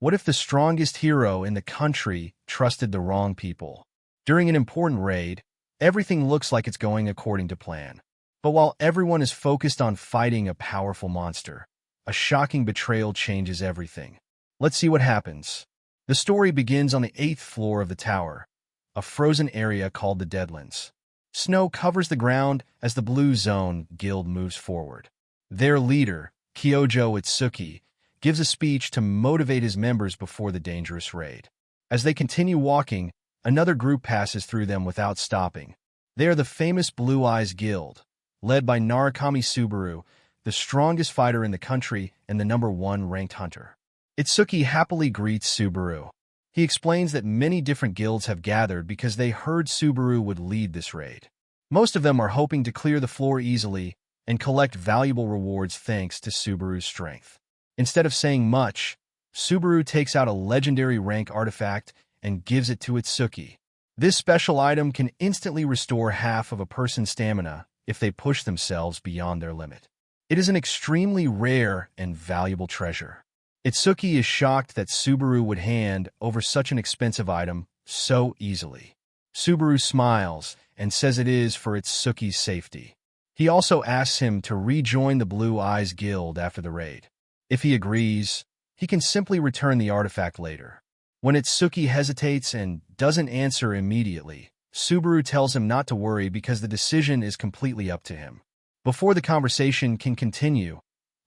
What if the strongest hero in the country trusted the wrong people? During an important raid, everything looks like it's going according to plan. But while everyone is focused on fighting a powerful monster, a shocking betrayal changes everything. Let's see what happens. The story begins on the 8th floor of the tower, a frozen area called the Deadlands. Snow covers the ground as the Blue Zone Guild moves forward. Their leader, Kyojo Itsuki, gives a speech to motivate his members before the dangerous raid. As they continue walking, another group passes through them without stopping. They are the famous Blue Eyes Guild, led by Narukami Subaru, the strongest fighter in the country and the #1 ranked hunter. Itsuki happily greets Subaru. He explains that many different guilds have gathered because they heard Subaru would lead this raid. Most of them are hoping to clear the floor easily and collect valuable rewards thanks to Subaru's strength. Instead of saying much, Subaru takes out a legendary rank artifact and gives it to Itsuki. This special item can instantly restore half of a person's stamina if they push themselves beyond their limit. It is an extremely rare and valuable treasure. Itsuki is shocked that Subaru would hand over such an expensive item so easily. Subaru smiles and says it is for Itsuki's safety. He also asks him to rejoin the Blue Eyes Guild after the raid. If he agrees, he can simply return the artifact later. When Itsuki hesitates and doesn't answer immediately, Subaru tells him not to worry because the decision is completely up to him. Before the conversation can continue,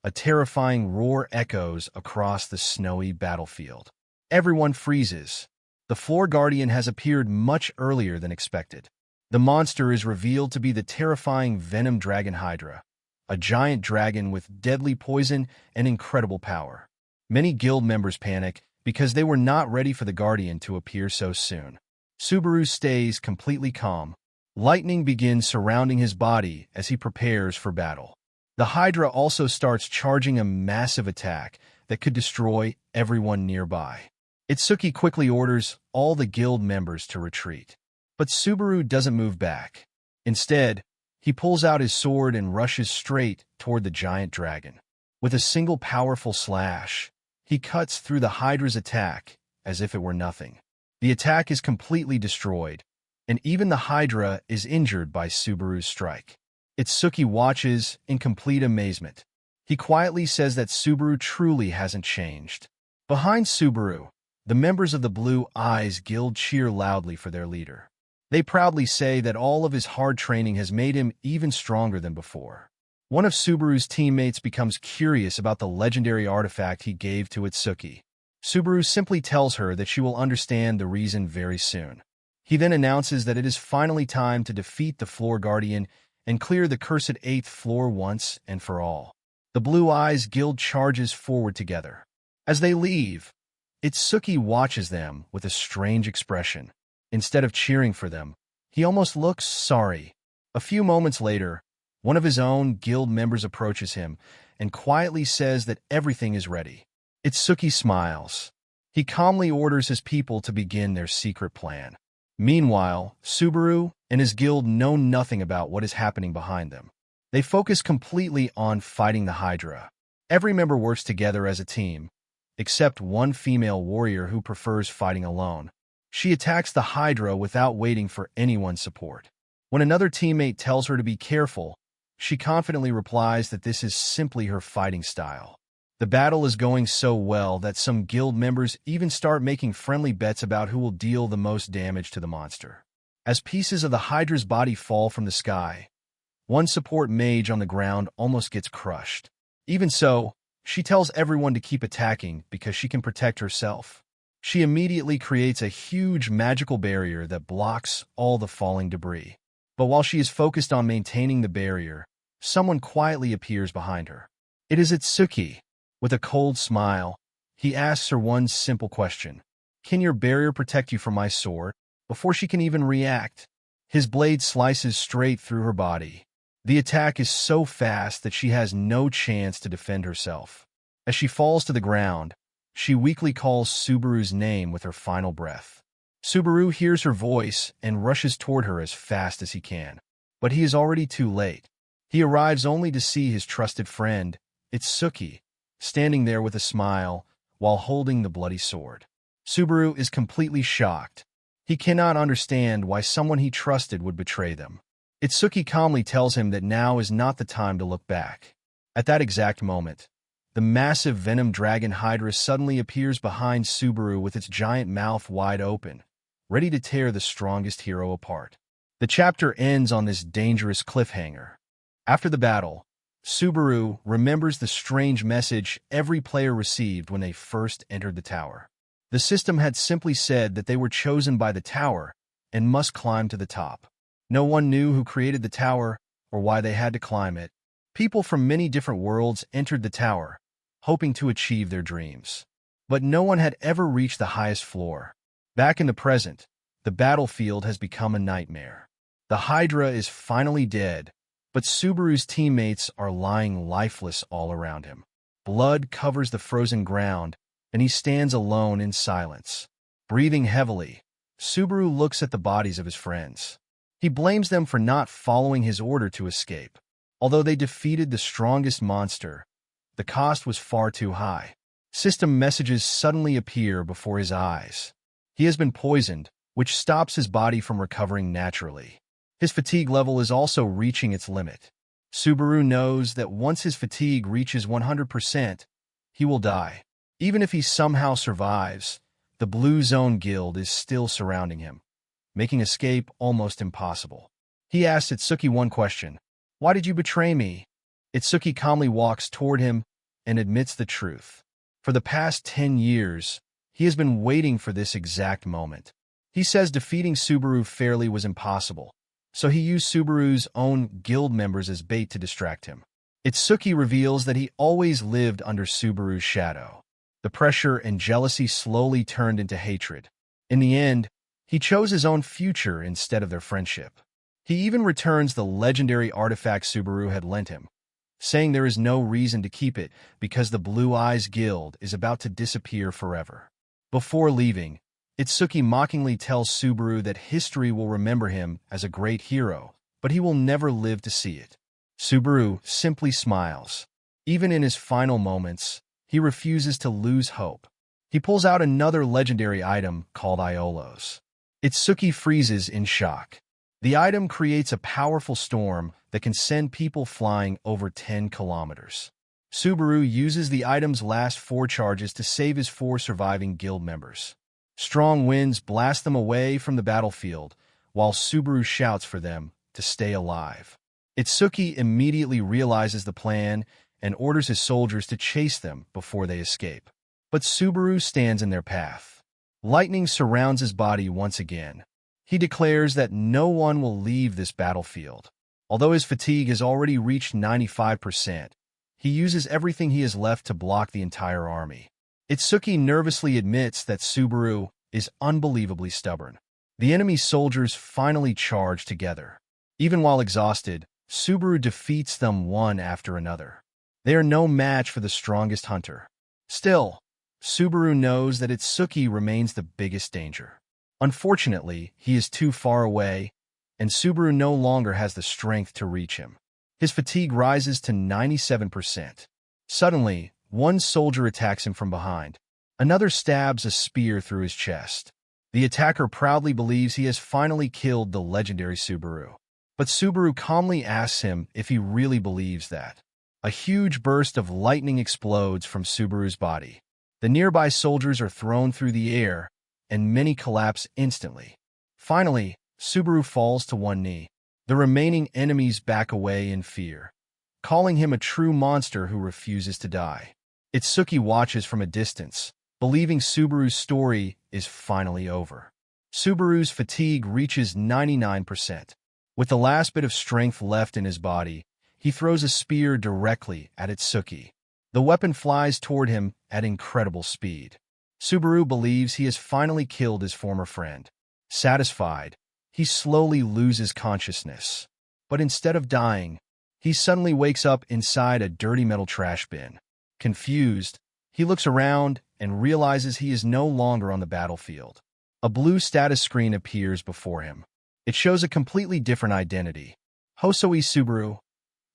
a terrifying roar echoes across the snowy battlefield. Everyone freezes. The Floor Guardian has appeared much earlier than expected. The monster is revealed to be the terrifying Venom Dragon Hydra, a giant dragon with deadly poison and incredible power. Many guild members panic because they were not ready for the Guardian to appear so soon. Subaru stays completely calm. Lightning begins surrounding his body as he prepares for battle. The Hydra also starts charging a massive attack that could destroy everyone nearby. Itsuki quickly orders all the guild members to retreat. But Subaru doesn't move back. Instead, he pulls out his sword and rushes straight toward the giant dragon. With a single powerful slash, he cuts through the Hydra's attack as if it were nothing. The attack is completely destroyed, and even the Hydra is injured by Subaru's strike. Itsuki watches in complete amazement. He quietly says that Subaru truly hasn't changed. Behind Subaru, the members of the Blue Eyes Guild cheer loudly for their leader. They proudly say that all of his hard training has made him even stronger than before. One of Subaru's teammates becomes curious about the legendary artifact he gave to Itsuki. Subaru simply tells her that she will understand the reason very soon. He then announces that it is finally time to defeat the Floor Guardian and clear the cursed 8th floor once and for all. The Blue Eyes Guild charges forward together. As they leave, Itsuki watches them with a strange expression. Instead of cheering for them, he almost looks sorry. A few moments later, one of his own guild members approaches him and quietly says that everything is ready. Itsuki smiles. He calmly orders his people to begin their secret plan. Meanwhile, Subaru and his guild know nothing about what is happening behind them. They focus completely on fighting the Hydra. Every member works together as a team, except one female warrior who prefers fighting alone. She attacks the Hydra without waiting for anyone's support. When another teammate tells her to be careful, she confidently replies that this is simply her fighting style. The battle is going so well that some guild members even start making friendly bets about who will deal the most damage to the monster. As pieces of the Hydra's body fall from the sky, one support mage on the ground almost gets crushed. Even so, she tells everyone to keep attacking because she can protect herself. She immediately creates a huge magical barrier that blocks all the falling debris. But while she is focused on maintaining the barrier, someone quietly appears behind her. It is Itsuki. With a cold smile, he asks her one simple question. "Can your barrier protect you from my sword?" Before she can even react, his blade slices straight through her body. The attack is so fast that she has no chance to defend herself. As she falls to the ground, she weakly calls Subaru's name with her final breath. Subaru hears her voice and rushes toward her as fast as he can. But he is already too late. He arrives only to see his trusted friend, Itsuki, standing there with a smile, while holding the bloody sword. Subaru is completely shocked. He cannot understand why someone he trusted would betray them. Itsuki calmly tells him that now is not the time to look back. At that exact moment, the massive venom dragon Hydra suddenly appears behind Subaru with its giant mouth wide open, ready to tear the strongest hero apart. The chapter ends on this dangerous cliffhanger. After the battle, Subaru remembers the strange message every player received when they first entered the tower. The system had simply said that they were chosen by the tower and must climb to the top. No one knew who created the tower or why they had to climb it. People from many different worlds entered the tower, hoping to achieve their dreams. But no one had ever reached the highest floor. Back in the present, the battlefield has become a nightmare. The Hydra is finally dead, but Subaru's teammates are lying lifeless all around him. Blood covers the frozen ground, and he stands alone in silence. Breathing heavily, Subaru looks at the bodies of his friends. He blames them for not following his order to escape. Although they defeated the strongest monster, the cost was far too high. System messages suddenly appear before his eyes. He has been poisoned, which stops his body from recovering naturally. His fatigue level is also reaching its limit. Subaru knows that once his fatigue reaches 100%, he will die. Even if he somehow survives, the Blue Zone Guild is still surrounding him, making escape almost impossible. He asks Itsuki one question: "Why did you betray me?" Itsuki calmly walks toward him and admits the truth. For the past 10 years, he has been waiting for this exact moment. He says defeating Subaru fairly was impossible, so he used Subaru's own guild members as bait to distract him. Itsuki reveals that he always lived under Subaru's shadow. The pressure and jealousy slowly turned into hatred. In the end, he chose his own future instead of their friendship. He even returns the legendary artifact Subaru had lent him, saying there is no reason to keep it because the Blue Eyes Guild is about to disappear forever. Before leaving, Itsuki mockingly tells Subaru that history will remember him as a great hero, but he will never live to see it. Subaru simply smiles. Even in his final moments, he refuses to lose hope. He pulls out another legendary item called Iolos. Itsuki freezes in shock. The item creates a powerful storm that can send people flying over 10 kilometers. Subaru uses the item's last 4 charges to save his 4 surviving guild members. Strong winds blast them away from the battlefield, while Subaru shouts for them to stay alive. Itsuki immediately realizes the plan and orders his soldiers to chase them before they escape. But Subaru stands in their path. Lightning surrounds his body once again. He declares that no one will leave this battlefield. Although his fatigue has already reached 95%, he uses everything he has left to block the entire army. Itsuki nervously admits that Subaru is unbelievably stubborn. The enemy soldiers finally charge together. Even while exhausted, Subaru defeats them one after another. They are no match for the strongest hunter. Still, Subaru knows that Itsuki remains the biggest danger. Unfortunately, he is too far away, and Subaru no longer has the strength to reach him. His fatigue rises to 97%. Suddenly, one soldier attacks him from behind. Another stabs a spear through his chest. The attacker proudly believes he has finally killed the legendary Subaru. But Subaru calmly asks him if he really believes that. A huge burst of lightning explodes from Subaru's body. The nearby soldiers are thrown through the air, and many collapse instantly. Finally, Subaru falls to one knee. The remaining enemies back away in fear, calling him a true monster who refuses to die. Itsuki watches from a distance, believing Subaru's story is finally over. Subaru's fatigue reaches 99%. With the last bit of strength left in his body, he throws a spear directly at Itsuki. The weapon flies toward him at incredible speed. Subaru believes he has finally killed his former friend. Satisfied, he slowly loses consciousness. But instead of dying, he suddenly wakes up inside a dirty metal trash bin. Confused, he looks around and realizes he is no longer on the battlefield. A blue status screen appears before him. It shows a completely different identity. Hosoi Subaru,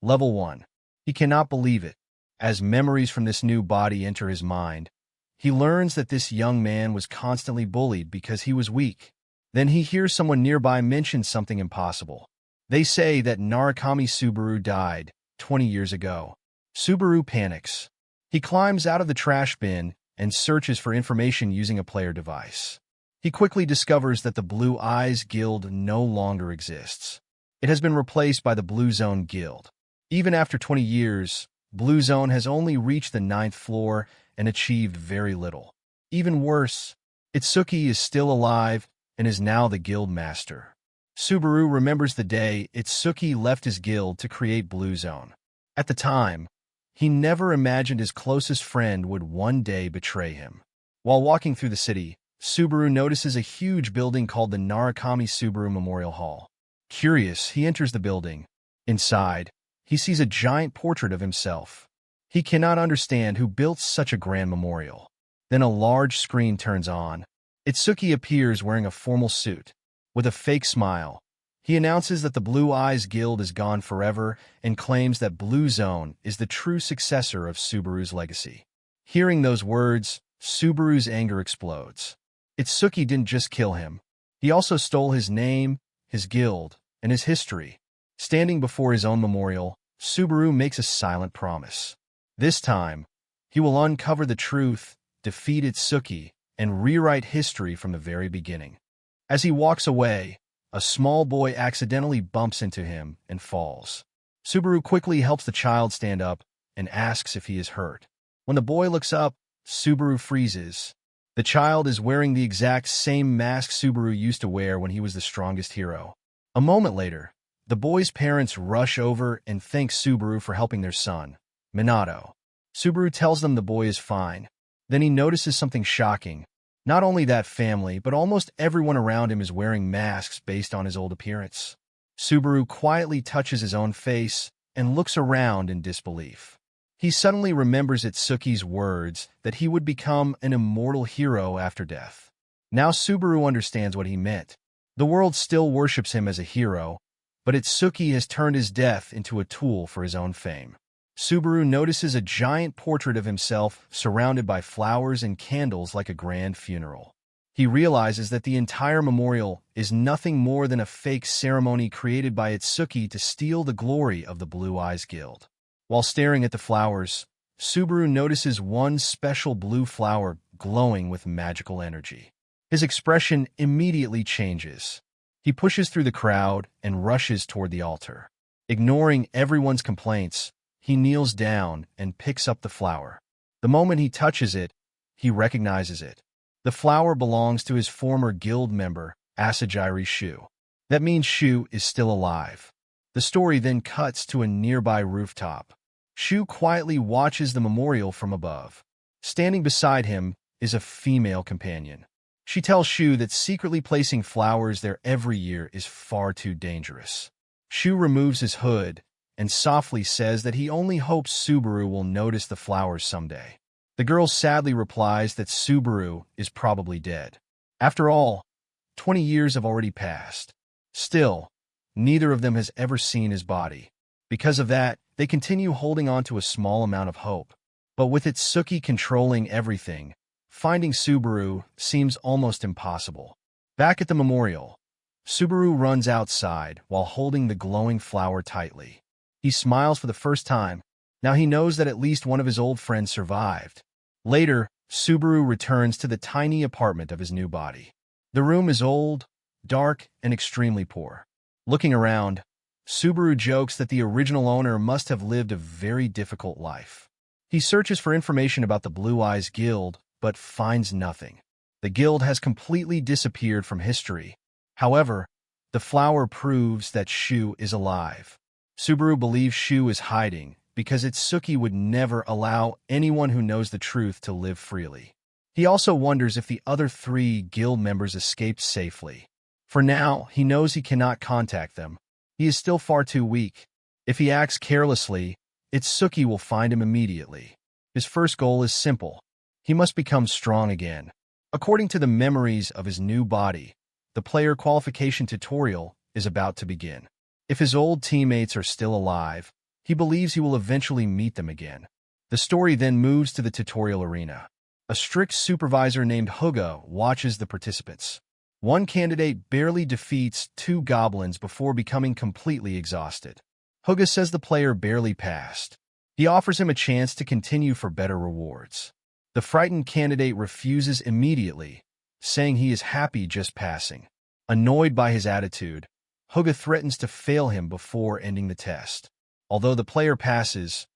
Level 1. He cannot believe it. As memories from this new body enter his mind, He learns that this young man was constantly bullied because he was weak. Then he hears someone nearby mention something impossible. They say that Narukami Subaru died 20 years ago. Subaru panics. He climbs out of the trash bin and searches for information using a player device. He quickly discovers that the Blue Eyes Guild no longer exists. It has been replaced by the Blue Zone Guild. Even after 20 years, Blue Zone has only reached the 9th floor and achieved very little. Even worse, Itsuki is still alive and is now the guild master. Subaru remembers the day Itsuki left his guild to create Blue Zone. At the time, he never imagined his closest friend would one day betray him. While walking through the city, Subaru notices a huge building called the Narukami Subaru Memorial Hall. Curious, he enters the building. Inside, he sees a giant portrait of himself. He cannot understand who built such a grand memorial. Then a large screen turns on. Itsuki appears wearing a formal suit. With a fake smile, he announces that the Blue Eyes Guild is gone forever and claims that Blue Zone is the true successor of Subaru's legacy. Hearing those words, Subaru's anger explodes. Itsuki didn't just kill him. He also stole his name, his guild, and his history. Standing before his own memorial, Subaru makes a silent promise. This time, he will uncover the truth, defeat Itsuki, and rewrite history from the very beginning. As he walks away, a small boy accidentally bumps into him and falls. Subaru quickly helps the child stand up and asks if he is hurt. When the boy looks up, Subaru freezes. The child is wearing the exact same mask Subaru used to wear when he was the strongest hero. A moment later, the boy's parents rush over and thank Subaru for helping their son, Minato. Subaru tells them the boy is fine. Then he notices something shocking. Not only that family, but almost everyone around him is wearing masks based on his old appearance. Subaru quietly touches his own face and looks around in disbelief. He suddenly remembers Itsuki's words that he would become an immortal hero after death. Now Subaru understands what he meant. The world still worships him as a hero, but Itsuki has turned his death into a tool for his own fame. Subaru notices a giant portrait of himself surrounded by flowers and candles like a grand funeral. He realizes that the entire memorial is nothing more than a fake ceremony created by Itsuki to steal the glory of the Blue Eyes Guild. While staring at the flowers, Subaru notices one special blue flower glowing with magical energy. His expression immediately changes. He pushes through the crowd and rushes toward the altar. Ignoring everyone's complaints, he kneels down and picks up the flower. The moment he touches it, he recognizes it. The flower belongs to his former guild member, Asajiri Shu. That means Shu is still alive. The story then cuts to a nearby rooftop. Shu quietly watches the memorial from above. Standing beside him is a female companion. She tells Shu that secretly placing flowers there every year is far too dangerous. Shu removes his hood and softly says that he only hopes Subaru will notice the flowers someday. The girl sadly replies that Subaru is probably dead. After all, 20 years have already passed. Still, neither of them has ever seen his body. Because of that, they continue holding on to a small amount of hope. But with Itsuki controlling everything, finding Subaru seems almost impossible. Back at the memorial, Subaru runs outside while holding the glowing flower tightly. He smiles for the first time. Now he knows that at least one of his old friends survived. Later, Subaru returns to the tiny apartment of his new body. The room is old, dark, and extremely poor. Looking around, Subaru jokes that the original owner must have lived a very difficult life. He searches for information about the Blue Eyes Guild, but finds nothing. The guild has completely disappeared from history. However, the flower proves that Shu is alive. Subaru believes Shu is hiding because Itsuki would never allow anyone who knows the truth to live freely. He also wonders if the other 3 guild members escaped safely. For now, he knows he cannot contact them. He is still far too weak. If he acts carelessly, Itsuki will find him immediately. His first goal is simple. He must become strong again. According to the memories of his new body, the player qualification tutorial is about to begin. If his old teammates are still alive, he believes he will eventually meet them again. The story then moves to the tutorial arena. A strict supervisor named Huga watches the participants. One candidate barely defeats 2 goblins before becoming completely exhausted. Huga says the player barely passed. He offers him a chance to continue for better rewards. The frightened candidate refuses immediately, saying he is happy just passing. Annoyed by his attitude, Huga threatens to fail him before ending the test. Although the player passes,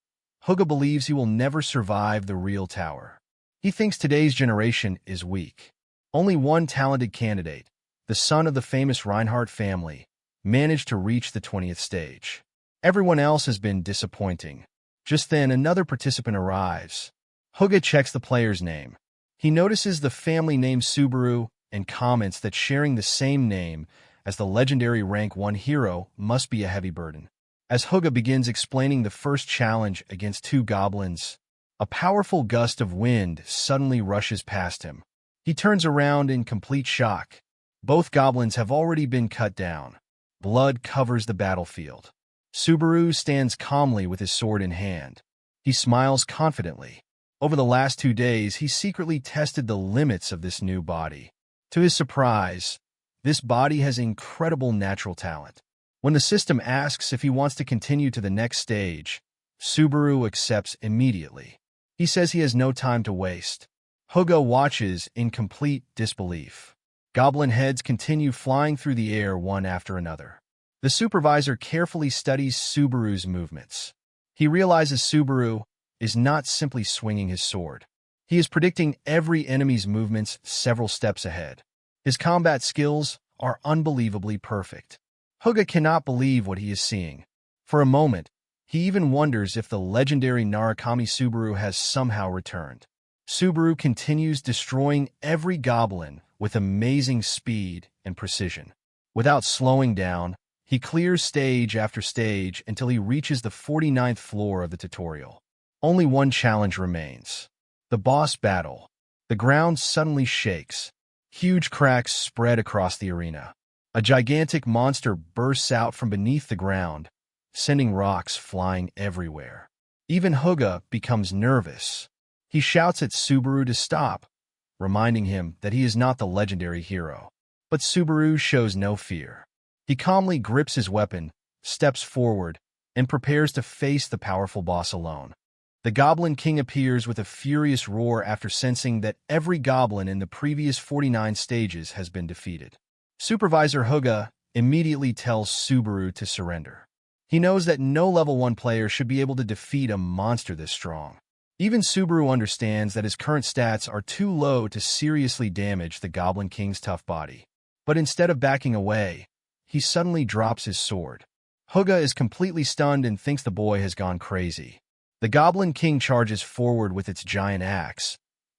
Huga believes he will never survive the real tower. He thinks today's generation is weak. Only one talented candidate, the son of the famous Reinhardt family, managed to reach the 20th stage. Everyone else has been disappointing. Just then, another participant arrives. Huga checks the player's name. He notices the family name Subaru and comments that sharing the same name as the legendary rank 1 hero must be a heavy burden. As Huga begins explaining the first challenge against 2 goblins, a powerful gust of wind suddenly rushes past him. He turns around in complete shock. Both goblins have already been cut down. Blood covers the battlefield. Subaru stands calmly with his sword in hand. He smiles confidently. Over the last 2 days, he secretly tested the limits of this new body. To his surprise, this body has incredible natural talent. When the system asks if he wants to continue to the next stage, Subaru accepts immediately. He says he has no time to waste. Huga watches in complete disbelief. Goblin heads continue flying through the air one after another. The supervisor carefully studies Subaru's movements. He realizes Subaru is not simply swinging his sword. He is predicting every enemy's movements several steps ahead. His combat skills are unbelievably perfect. Huga cannot believe what he is seeing. For a moment, he even wonders if the legendary Narukami Subaru has somehow returned. Subaru continues destroying every goblin with amazing speed and precision. Without slowing down, he clears stage after stage until he reaches the 49th floor of the tutorial. Only one challenge remains: the boss battle. The ground suddenly shakes. Huge cracks spread across the arena. A gigantic monster bursts out from beneath the ground, sending rocks flying everywhere. Even Huga becomes nervous. He shouts at Subaru to stop, reminding him that he is not the legendary hero. But Subaru shows no fear. He calmly grips his weapon, steps forward, and prepares to face the powerful boss alone. The Goblin King appears with a furious roar after sensing that every goblin in the previous 49 stages has been defeated. Supervisor Huga immediately tells Subaru to surrender. He knows that no level 1 player should be able to defeat a monster this strong. Even Subaru understands that his current stats are too low to seriously damage the Goblin King's tough body. But instead of backing away, he suddenly drops his sword. Huga is completely stunned and thinks the boy has gone crazy. The Goblin King charges forward with its giant axe,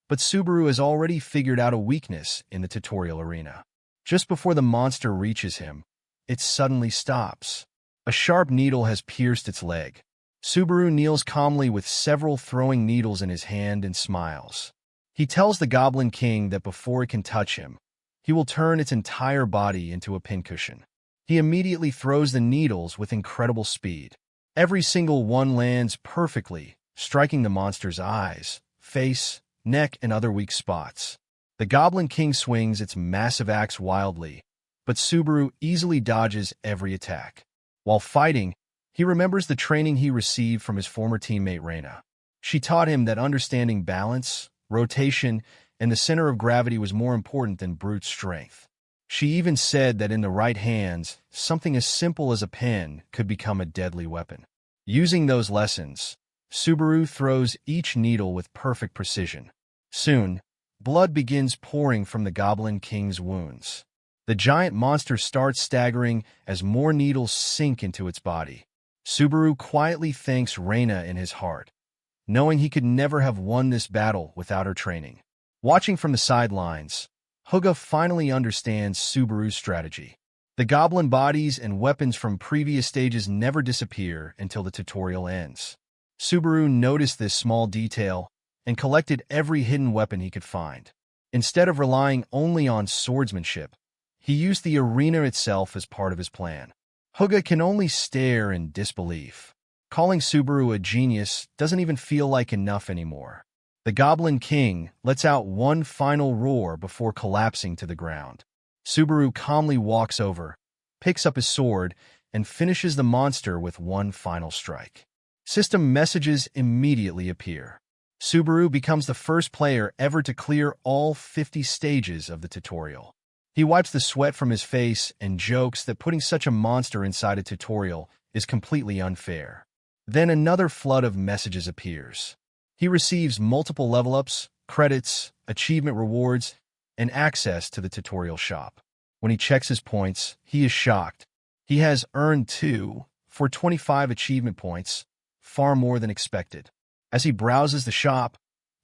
but Subaru has already figured out a weakness in the tutorial arena. Just before the monster reaches him, it suddenly stops. A sharp needle has pierced its leg. Subaru kneels calmly with several throwing needles in his hand and smiles. He tells the Goblin King that before it can touch him, he will turn its entire body into a pincushion. He immediately throws the needles with incredible speed. Every single one lands perfectly, striking the monster's eyes, face, neck, and other weak spots. The Goblin King swings its massive axe wildly, but Subaru easily dodges every attack. While fighting, he remembers the training he received from his former teammate Reina. She taught him that understanding balance, rotation, and the center of gravity was more important than brute strength. She even said that in the right hands, something as simple as a pen could become a deadly weapon. Using those lessons, Subaru throws each needle with perfect precision. Soon, blood begins pouring from the Goblin King's wounds. The giant monster starts staggering as more needles sink into its body. Subaru quietly thanks Reina in his heart, knowing he could never have won this battle without her training. Watching from the sidelines, Huga finally understands Subaru's strategy. The goblin bodies and weapons from previous stages never disappear until the tutorial ends. Subaru noticed this small detail and collected every hidden weapon he could find. Instead of relying only on swordsmanship, he used the arena itself as part of his plan. Huga can only stare in disbelief. Calling Subaru a genius doesn't even feel like enough anymore. The Goblin King lets out one final roar before collapsing to the ground. Subaru calmly walks over, picks up his sword, and finishes the monster with one final strike. System messages immediately appear. Subaru becomes the first player ever to clear all 50 stages of the tutorial. He wipes the sweat from his face and jokes that putting such a monster inside a tutorial is completely unfair. Then another flood of messages appears. He receives multiple level-ups, credits, achievement rewards, and access to the tutorial shop. When he checks his points, he is shocked. He has earned 2 for 25 achievement points, far more than expected. As he browses the shop,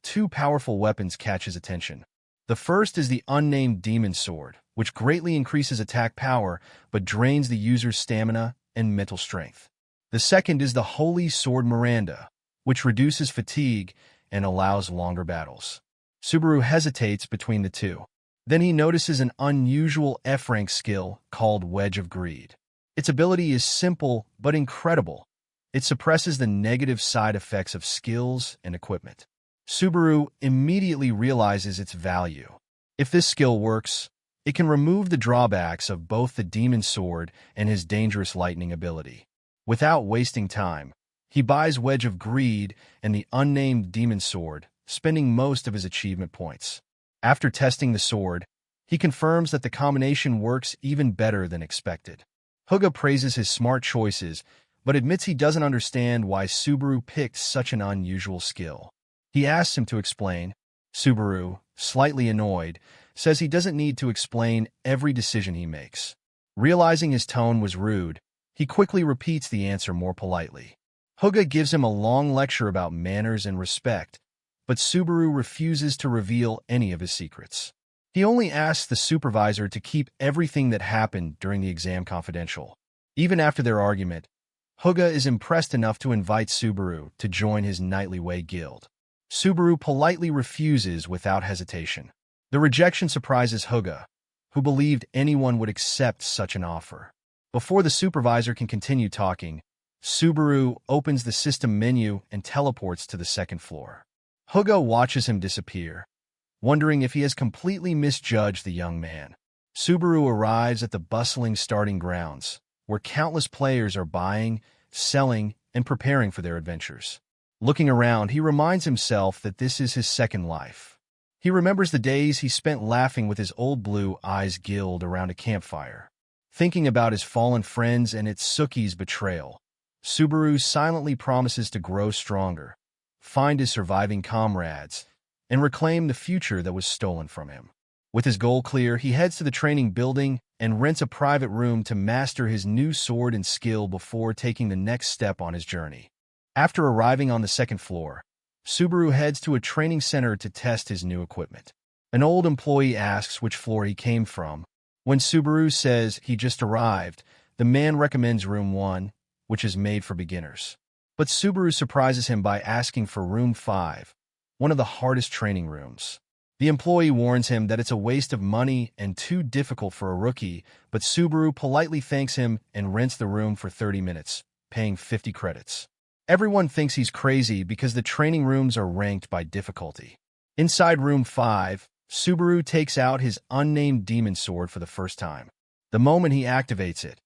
2 powerful weapons catch his attention. The first is the unnamed Demon Sword, which greatly increases attack power but drains the user's stamina and mental strength. The second is the Holy Sword Miranda, which reduces fatigue and allows longer battles. Subaru hesitates between the two. Then he notices an unusual F-rank skill called Wedge of Greed. Its ability is simple but incredible. It suppresses the negative side effects of skills and equipment. Subaru immediately realizes its value. If this skill works, it can remove the drawbacks of both the Demon Sword and his dangerous lightning ability. Without wasting time, he buys Wedge of Greed and the unnamed Demon Sword, spending most of his achievement points. After testing the sword, he confirms that the combination works even better than expected. Huga praises his smart choices, but admits he doesn't understand why Subaru picked such an unusual skill. He asks him to explain. Subaru, slightly annoyed, says he doesn't need to explain every decision he makes. Realizing his tone was rude, he quickly repeats the answer more politely. Huga gives him a long lecture about manners and respect, but Subaru refuses to reveal any of his secrets. He only asks the supervisor to keep everything that happened during the exam confidential. Even after their argument, Huga is impressed enough to invite Subaru to join his Nightly Way guild. Subaru politely refuses without hesitation. The rejection surprises Huga, who believed anyone would accept such an offer. Before the supervisor can continue talking, Subaru opens the system menu and teleports to the second floor. Huga watches him disappear, wondering if he has completely misjudged the young man. Subaru arrives at the bustling starting grounds, where countless players are buying, selling, and preparing for their adventures. Looking around, he reminds himself that this is his second life. He remembers the days he spent laughing with his old Blue Eyes guild around a campfire. Thinking about his fallen friends and Itsuki's betrayal, Subaru silently promises to grow stronger, find his surviving comrades, and reclaim the future that was stolen from him. With his goal clear, he heads to the training building and rents a private room to master his new sword and skill before taking the next step on his journey. After arriving on the second floor, Subaru heads to a training center to test his new equipment. An old employee asks which floor he came from. When Subaru says he just arrived, the man recommends room 1, which is made for beginners. But Subaru surprises him by asking for room 5, one of the hardest training rooms. The employee warns him that it's a waste of money and too difficult for a rookie, but Subaru politely thanks him and rents the room for 30 minutes, paying 50 credits. Everyone thinks he's crazy because the training rooms are ranked by difficulty. Inside room 5, Subaru takes out his unnamed demon sword for the first time. The moment he activates it,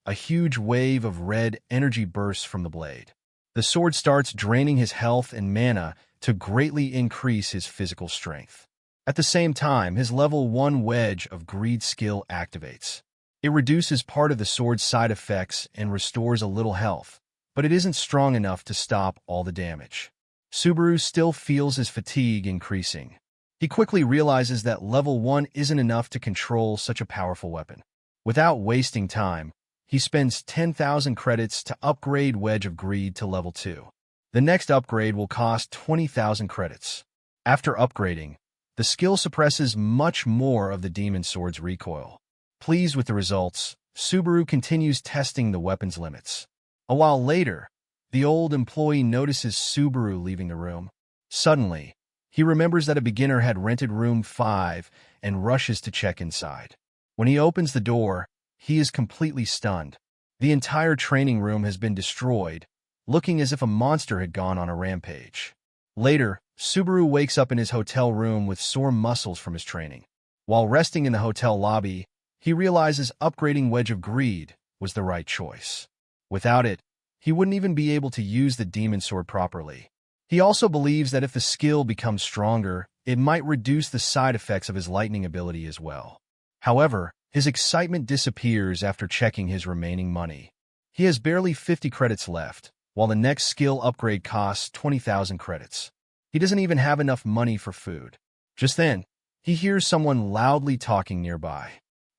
a huge wave of red energy bursts from the blade. The sword starts draining his health and mana to greatly increase his physical strength. At the same time, his level 1 Wedge of Greed skill activates. It reduces part of the sword's side effects and restores a little health, but it isn't strong enough to stop all the damage. Subaru still feels his fatigue increasing. He quickly realizes that level 1 isn't enough to control such a powerful weapon. Without wasting time, he spends 10,000 credits to upgrade Wedge of Greed to level 2. The next upgrade will cost 20,000 credits. After upgrading, the skill suppresses much more of the Demon Sword's recoil. Pleased with the results, Subaru continues testing the weapon's limits. A while later, the old employee notices Subaru leaving the room. Suddenly, he remembers that a beginner had rented room 5 and rushes to check inside. When he opens the door, he is completely stunned. The entire training room has been destroyed, looking as if a monster had gone on a rampage. Later, Subaru wakes up in his hotel room with sore muscles from his training. While resting in the hotel lobby, he realizes upgrading Wedge of Greed was the right choice. Without it, he wouldn't even be able to use the demon sword properly. He also believes that if the skill becomes stronger, it might reduce the side effects of his lightning ability as well. However, his excitement disappears after checking his remaining money. He has barely 50 credits left, while the next skill upgrade costs 20,000 credits. He doesn't even have enough money for food. Just then, he hears someone loudly talking nearby.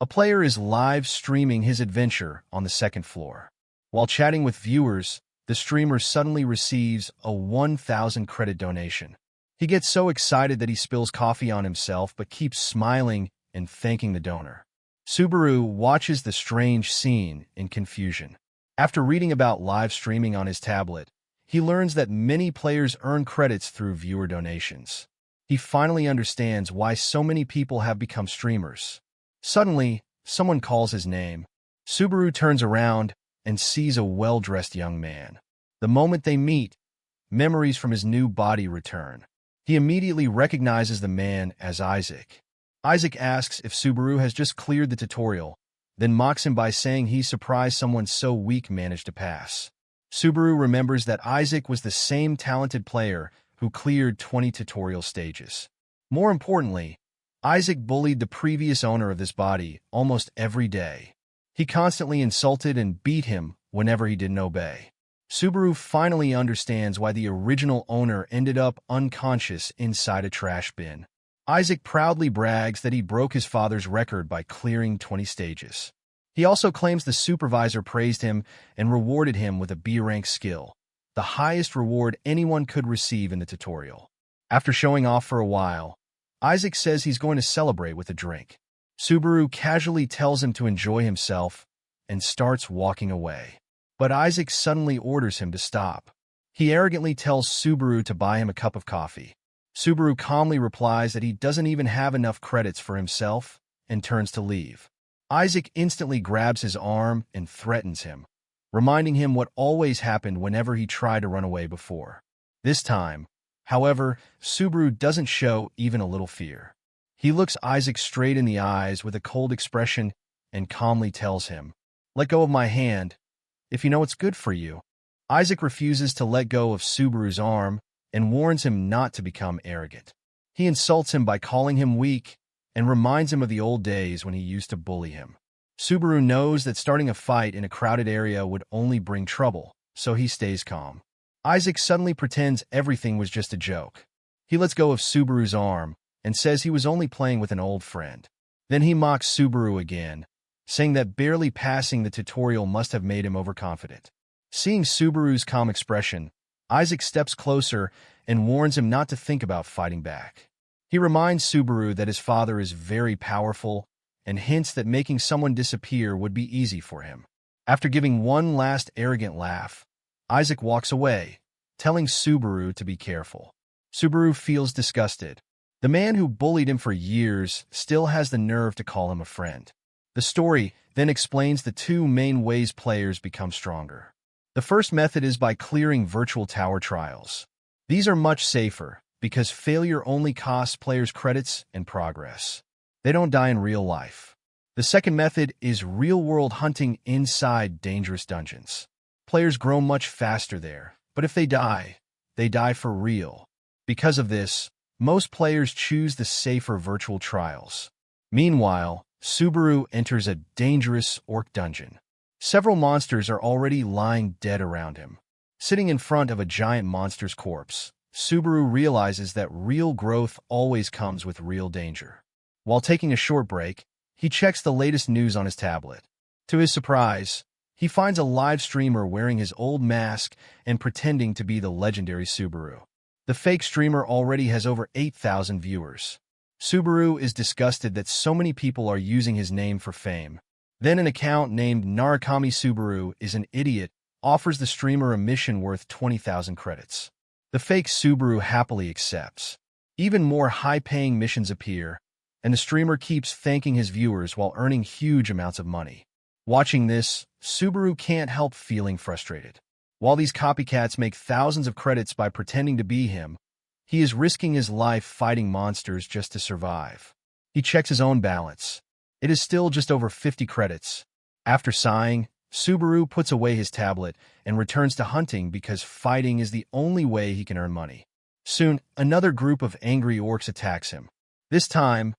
A player is live streaming his adventure on the second floor. While chatting with viewers, the streamer suddenly receives a 1,000 credit donation. He gets so excited that he spills coffee on himself but keeps smiling and thanking the donor. Subaru watches the strange scene in confusion. After reading about live streaming on his tablet, he learns that many players earn credits through viewer donations. He finally understands why so many people have become streamers. Suddenly, someone calls his name. Subaru turns around and sees a well-dressed young man. The moment they meet, memories from his new body return. He immediately recognizes the man as Isaac. Isaac asks if Subaru has just cleared the tutorial, then mocks him by saying he's surprised someone so weak managed to pass. Subaru remembers that Isaac was the same talented player who cleared 20 tutorial stages. More importantly, Isaac bullied the previous owner of this body almost every day. He constantly insulted and beat him whenever he didn't obey. Subaru finally understands why the original owner ended up unconscious inside a trash bin. Isaac proudly brags that he broke his father's record by clearing 20 stages. He also claims the supervisor praised him and rewarded him with a B-rank skill, the highest reward anyone could receive in the tutorial. After showing off for a while, Isaac says he's going to celebrate with a drink. Subaru casually tells him to enjoy himself and starts walking away. But Isaac suddenly orders him to stop. He arrogantly tells Subaru to buy him a cup of coffee. Subaru calmly replies that he doesn't even have enough credits for himself and turns to leave. Isaac instantly grabs his arm and threatens him, reminding him what always happened whenever he tried to run away before. This time, however, Subaru doesn't show even a little fear. He looks Isaac straight in the eyes with a cold expression and calmly tells him, "Let go of my hand, if you know what's good for you." Isaac refuses to let go of Subaru's arm and warns him not to become arrogant. He insults him by calling him weak and reminds him of the old days when he used to bully him. Subaru knows that starting a fight in a crowded area would only bring trouble, so he stays calm. Isaac suddenly pretends everything was just a joke. He lets go of Subaru's arm and says he was only playing with an old friend. Then he mocks Subaru again, saying that barely passing the tutorial must have made him overconfident. Seeing Subaru's calm expression, Isaac steps closer and warns him not to think about fighting back. He reminds Subaru that his father is very powerful and hints that making someone disappear would be easy for him. After giving one last arrogant laugh, Isaac walks away, telling Subaru to be careful. Subaru feels disgusted. The man who bullied him for years still has the nerve to call him a friend. The story then explains the two main ways players become stronger. The first method is by clearing virtual tower trials. These are much safer because failure only costs players credits and progress. They don't die in real life. The second method is real-world hunting inside dangerous dungeons. Players grow much faster there, but if they die for real. Because of this, most players choose the safer virtual trials. Meanwhile, Subaru enters a dangerous orc dungeon. Several monsters are already lying dead around him. Sitting in front of a giant monster's corpse, Subaru realizes that real growth always comes with real danger. While taking a short break, he checks the latest news on his tablet. To his surprise, he finds a live streamer wearing his old mask and pretending to be the legendary Subaru. The fake streamer already has over 8,000 viewers. Subaru is disgusted that so many people are using his name for fame. Then an account named Narukami Subaru is an idiot, offers the streamer a mission worth 20,000 credits. The fake Subaru happily accepts. Even more high-paying missions appear, and the streamer keeps thanking his viewers while earning huge amounts of money. Watching this, Subaru can't help feeling frustrated. While these copycats make thousands of credits by pretending to be him, He is risking his life fighting monsters just to survive. He checks his own balance. It is still just over 50 credits. After sighing, Subaru puts away his tablet and returns to hunting because fighting is the only way he can earn money. Soon, another group of angry orcs attacks him. This time,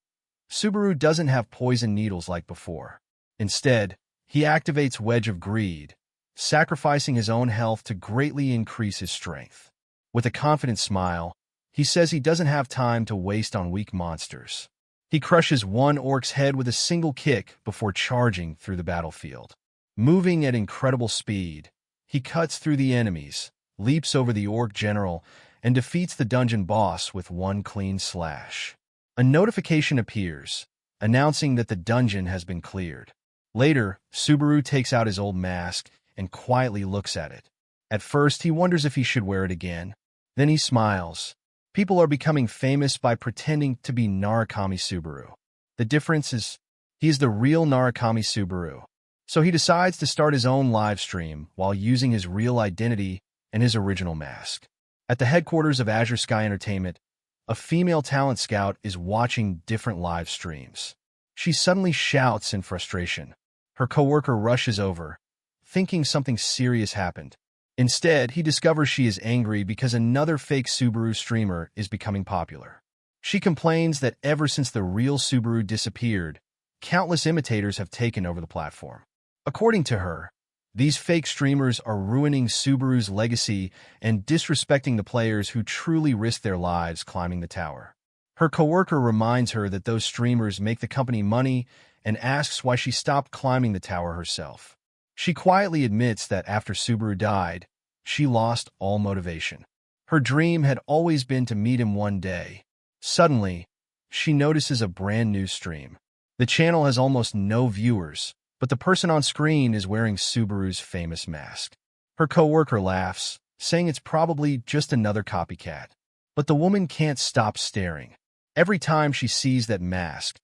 Subaru doesn't have poison needles like before. Instead, he activates Wedge of Greed, sacrificing his own health to greatly increase his strength. With a confident smile, he says he doesn't have time to waste on weak monsters. He crushes one orc's head with a single kick before charging through the battlefield. Moving at incredible speed, he cuts through the enemies, leaps over the orc general, and defeats the dungeon boss with one clean slash. A notification appears, announcing that the dungeon has been cleared. Later, Subaru takes out his old mask and quietly looks at it. At first, he wonders if he should wear it again. Then he smiles. People are becoming famous by pretending to be Narukami Subaru. The difference is, he is the real Narukami Subaru. So he decides to start his own live stream while using his real identity and his original mask. At the headquarters of Azure Sky Entertainment, a female talent scout is watching different live streams. She suddenly shouts in frustration. Her coworker rushes over, thinking something serious happened. Instead, he discovers she is angry because another fake Subaru streamer is becoming popular. She complains that ever since the real Subaru disappeared, countless imitators have taken over the platform. According to her, these fake streamers are ruining Subaru's legacy and disrespecting the players who truly risk their lives climbing the tower. Her coworker reminds her that those streamers make the company money and asks why she stopped climbing the tower herself. She quietly admits that after Subaru died, she lost all motivation. Her dream had always been to meet him one day. Suddenly, she notices a brand new stream. The channel has almost no viewers, but the person on screen is wearing Subaru's famous mask. Her coworker laughs, saying it's probably just another copycat. But the woman can't stop staring. Every time she sees that mask,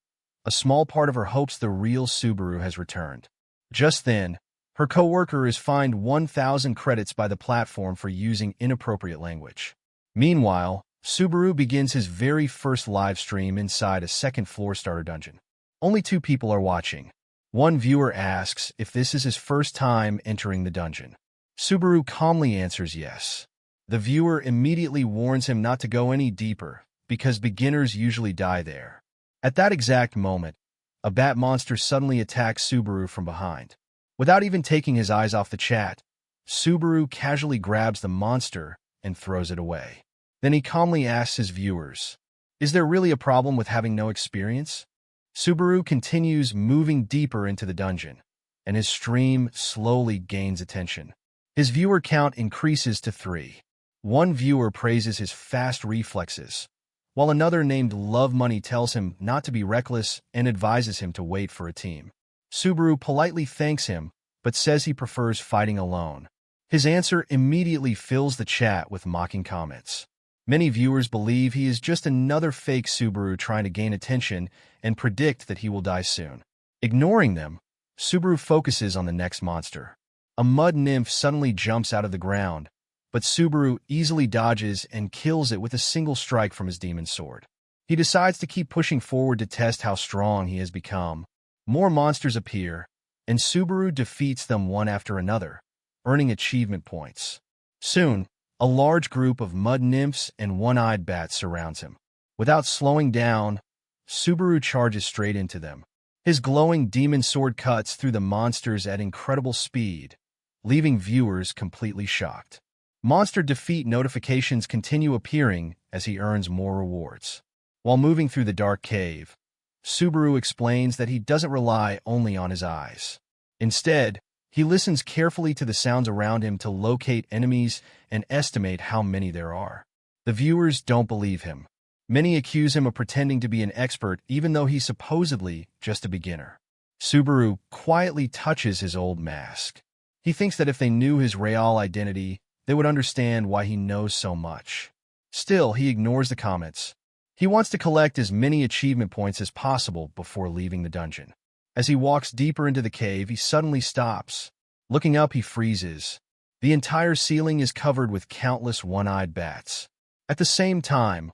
a small part of her hopes the real Subaru has returned. Just then, her coworker is fined 1,000 credits by the platform for using inappropriate language. Meanwhile, Subaru begins his very first live stream inside a second-floor starter dungeon. Only 2 people are watching. One viewer asks if this is his first time entering the dungeon. Subaru calmly answers yes. The viewer immediately warns him not to go any deeper, because beginners usually die there. At that exact moment, a bat monster suddenly attacks Subaru from behind. Without even taking his eyes off the chat, Subaru casually grabs the monster and throws it away. Then he calmly asks his viewers, "Is there really a problem with having no experience?" Subaru continues moving deeper into the dungeon, and his stream slowly gains attention. His viewer count increases to 3. One viewer praises his fast reflexes, while another named Love Money tells him not to be reckless and advises him to wait for a team. Subaru politely thanks him, but says he prefers fighting alone. His answer immediately fills the chat with mocking comments. Many viewers believe he is just another fake Subaru trying to gain attention and predict that he will die soon. Ignoring them, Subaru focuses on the next monster. A mud nymph suddenly jumps out of the ground, but Subaru easily dodges and kills it with a single strike from his demon sword. He decides to keep pushing forward to test how strong he has become. More monsters appear, and Subaru defeats them one after another, earning achievement points. Soon, a large group of mud nymphs and one-eyed bats surrounds him. Without slowing down, Subaru charges straight into them. His glowing demon sword cuts through the monsters at incredible speed, leaving viewers completely shocked. Monster defeat notifications continue appearing as he earns more rewards. While moving through the dark cave, Subaru explains that he doesn't rely only on his eyes. Instead, he listens carefully to the sounds around him to locate enemies and estimate how many there are. The viewers don't believe him. Many accuse him of pretending to be an expert even though he's supposedly just a beginner. Subaru quietly touches his old mask. He thinks that if they knew his real identity, they would understand why he knows so much. Still, he ignores the comments. He wants to collect as many achievement points as possible before leaving the dungeon. As he walks deeper into the cave, he suddenly stops. Looking up, he freezes. The entire ceiling is covered with countless one-eyed bats. At the same time,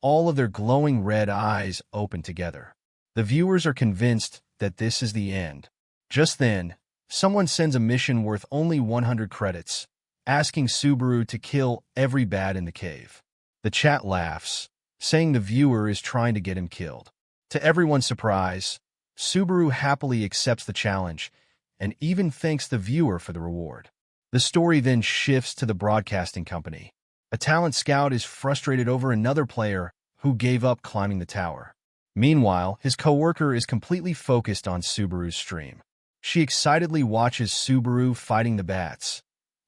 all of their glowing red eyes open together. The viewers are convinced that this is the end. Just then, someone sends a mission worth only 100 credits, asking Subaru to kill every bat in the cave. The chat laughs, saying the viewer is trying to get him killed. To everyone's surprise, Subaru happily accepts the challenge and even thanks the viewer for the reward. The story then shifts to the broadcasting company. A talent scout is frustrated over another player who gave up climbing the tower. Meanwhile, his coworker is completely focused on Subaru's stream. She excitedly watches Subaru fighting the bats,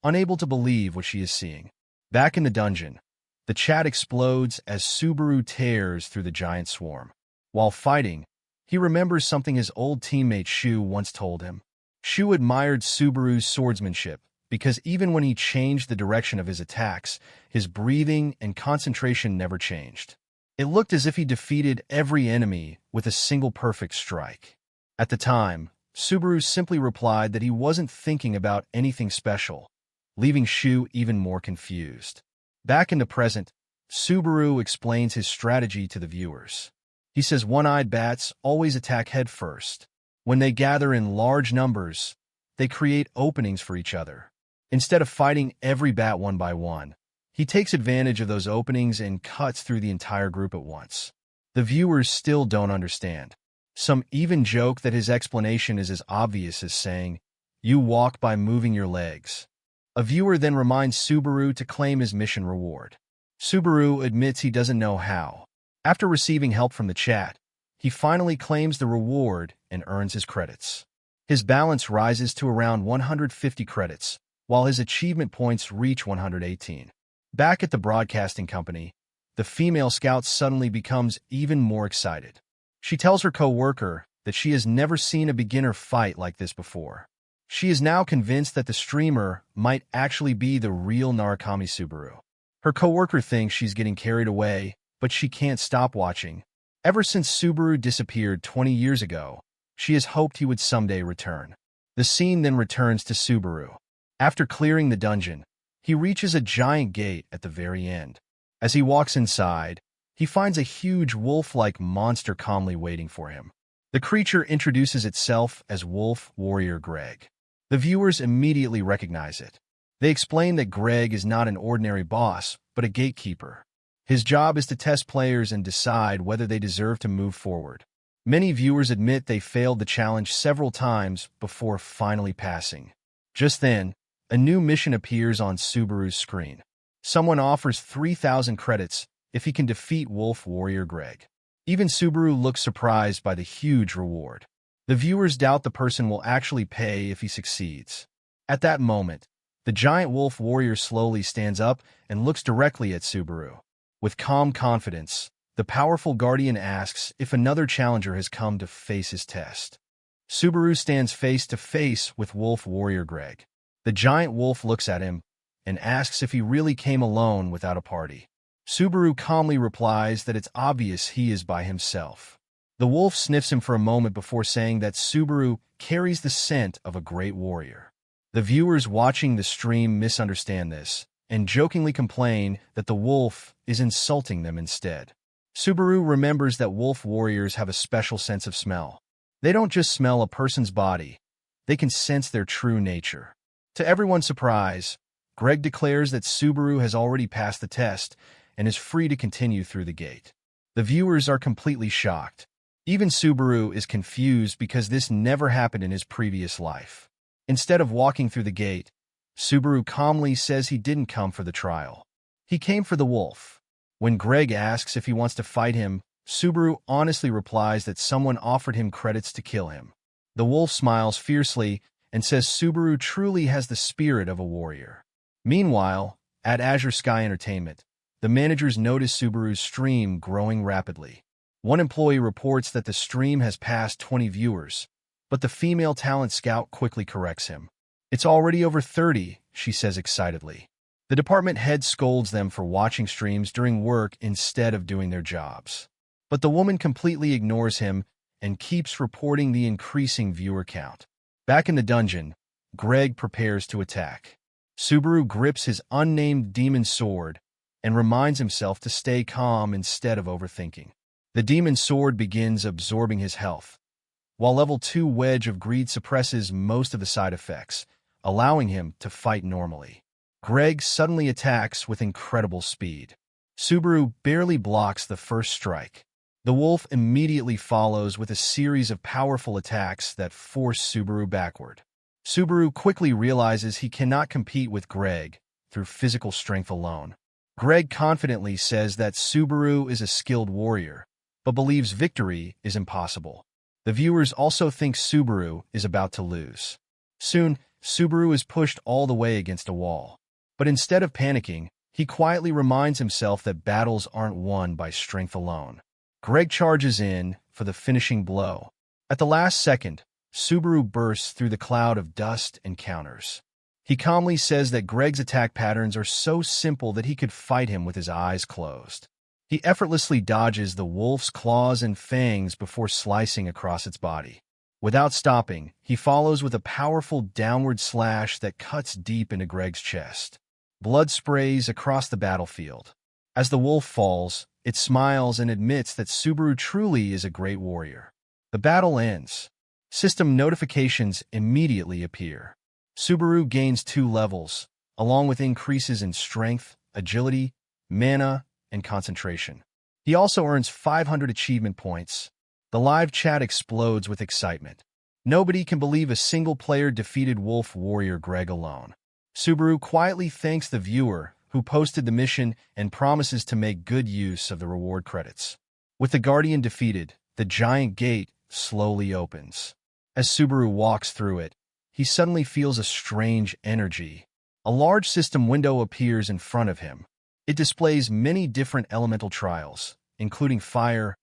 unable to believe what she is seeing. Back in the dungeon, the chat explodes as Subaru tears through the giant swarm. While fighting, he remembers something his old teammate Shu once told him. Shu admired Subaru's swordsmanship because even when he changed the direction of his attacks, his breathing and concentration never changed. It looked as if he defeated every enemy with a single perfect strike. At the time, Subaru simply replied that he wasn't thinking about anything special, leaving Shu even more confused. Back in the present, Subaru explains his strategy to the viewers. He says one-eyed bats always attack head first. When they gather in large numbers, they create openings for each other. Instead of fighting every bat one by one, he takes advantage of those openings and cuts through the entire group at once. The viewers still don't understand. Some even joke that his explanation is as obvious as saying, "You walk by moving your legs." A viewer then reminds Subaru to claim his mission reward. Subaru admits he doesn't know how. After receiving help from the chat, he finally claims the reward and earns his credits. His balance rises to around 150 credits, while his achievement points reach 118. Back at the broadcasting company, the female scout suddenly becomes even more excited. She tells her co-worker that she has never seen a beginner fight like this before. She is now convinced that the streamer might actually be the real Narukami Subaru. Her co-worker thinks she's getting carried away, but she can't stop watching. Ever since Subaru disappeared 20 years ago, she has hoped he would someday return. The scene then returns to Subaru. After clearing the dungeon, he reaches a giant gate at the very end. As he walks inside, he finds a huge wolf-like monster calmly waiting for him. The creature introduces itself as Wolf Warrior Greg. The viewers immediately recognize it. They explain that Greg is not an ordinary boss, but a gatekeeper. His job is to test players and decide whether they deserve to move forward. Many viewers admit they failed the challenge several times before finally passing. Just then, a new mission appears on Subaru's screen. Someone offers 3,000 credits if he can defeat Wolf Warrior Greg. Even Subaru looks surprised by the huge reward. The viewers doubt the person will actually pay if he succeeds. At that moment, the giant Wolf Warrior slowly stands up and looks directly at Subaru. With calm confidence, the powerful guardian asks if another challenger has come to face his test. Subaru stands face to face with Wolf Warrior Greg. The giant wolf looks at him and asks if he really came alone without a party. Subaru calmly replies that it's obvious he is by himself. The wolf sniffs him for a moment before saying that Subaru carries the scent of a great warrior. The viewers watching the stream misunderstand this and jokingly complain that the wolf is insulting them instead. Subaru remembers that wolf warriors have a special sense of smell. They don't just smell a person's body, they can sense their true nature. To everyone's surprise, Greg declares that Subaru has already passed the test and is free to continue through the gate. The viewers are completely shocked. Even Subaru is confused because this never happened in his previous life. Instead of walking through the gate, Subaru calmly says he didn't come for the trial. He came for the wolf. When Greg asks if he wants to fight him, Subaru honestly replies that someone offered him credits to kill him. The wolf smiles fiercely and says Subaru truly has the spirit of a warrior. Meanwhile, at Azure Sky Entertainment, the managers notice Subaru's stream growing rapidly. One employee reports that the stream has passed 20 viewers, but the female talent scout quickly corrects him. "It's already over 30, she says excitedly. The department head scolds them for watching streams during work instead of doing their jobs. But the woman completely ignores him and keeps reporting the increasing viewer count. Back in the dungeon, Greg prepares to attack. Subaru grips his unnamed demon sword and reminds himself to stay calm instead of overthinking. The demon sword begins absorbing his health, while level 2 Wedge of Greed suppresses most of the side effects, allowing him to fight normally. Greg suddenly attacks with incredible speed. Subaru barely blocks the first strike. The wolf immediately follows with a series of powerful attacks that force Subaru backward. Subaru quickly realizes he cannot compete with Greg through physical strength alone. Greg confidently says that Subaru is a skilled warrior, but believes victory is impossible. The viewers also think Subaru is about to lose. Soon, Subaru is pushed all the way against a wall. But instead of panicking, he quietly reminds himself that battles aren't won by strength alone. Greg charges in for the finishing blow. At the last second, Subaru bursts through the cloud of dust and counters. He calmly says that Greg's attack patterns are so simple that he could fight him with his eyes closed. He effortlessly dodges the wolf's claws and fangs before slicing across its body. Without stopping, he follows with a powerful downward slash that cuts deep into Greg's chest. Blood sprays across the battlefield. As the wolf falls, it smiles and admits that Subaru truly is a great warrior. The battle ends. System notifications immediately appear. Subaru gains 2 levels, along with increases in strength, agility, mana, and concentration. He also earns 500 achievement points. The live chat explodes with excitement. Nobody can believe a single player defeated Wolf Warrior Greg alone. Subaru quietly thanks the viewer who posted the mission and promises to make good use of the reward credits. With the Guardian defeated, the giant gate slowly opens. As Subaru walks through it, he suddenly feels a strange energy. A large system window appears in front of him. It displays many different elemental trials, including fire,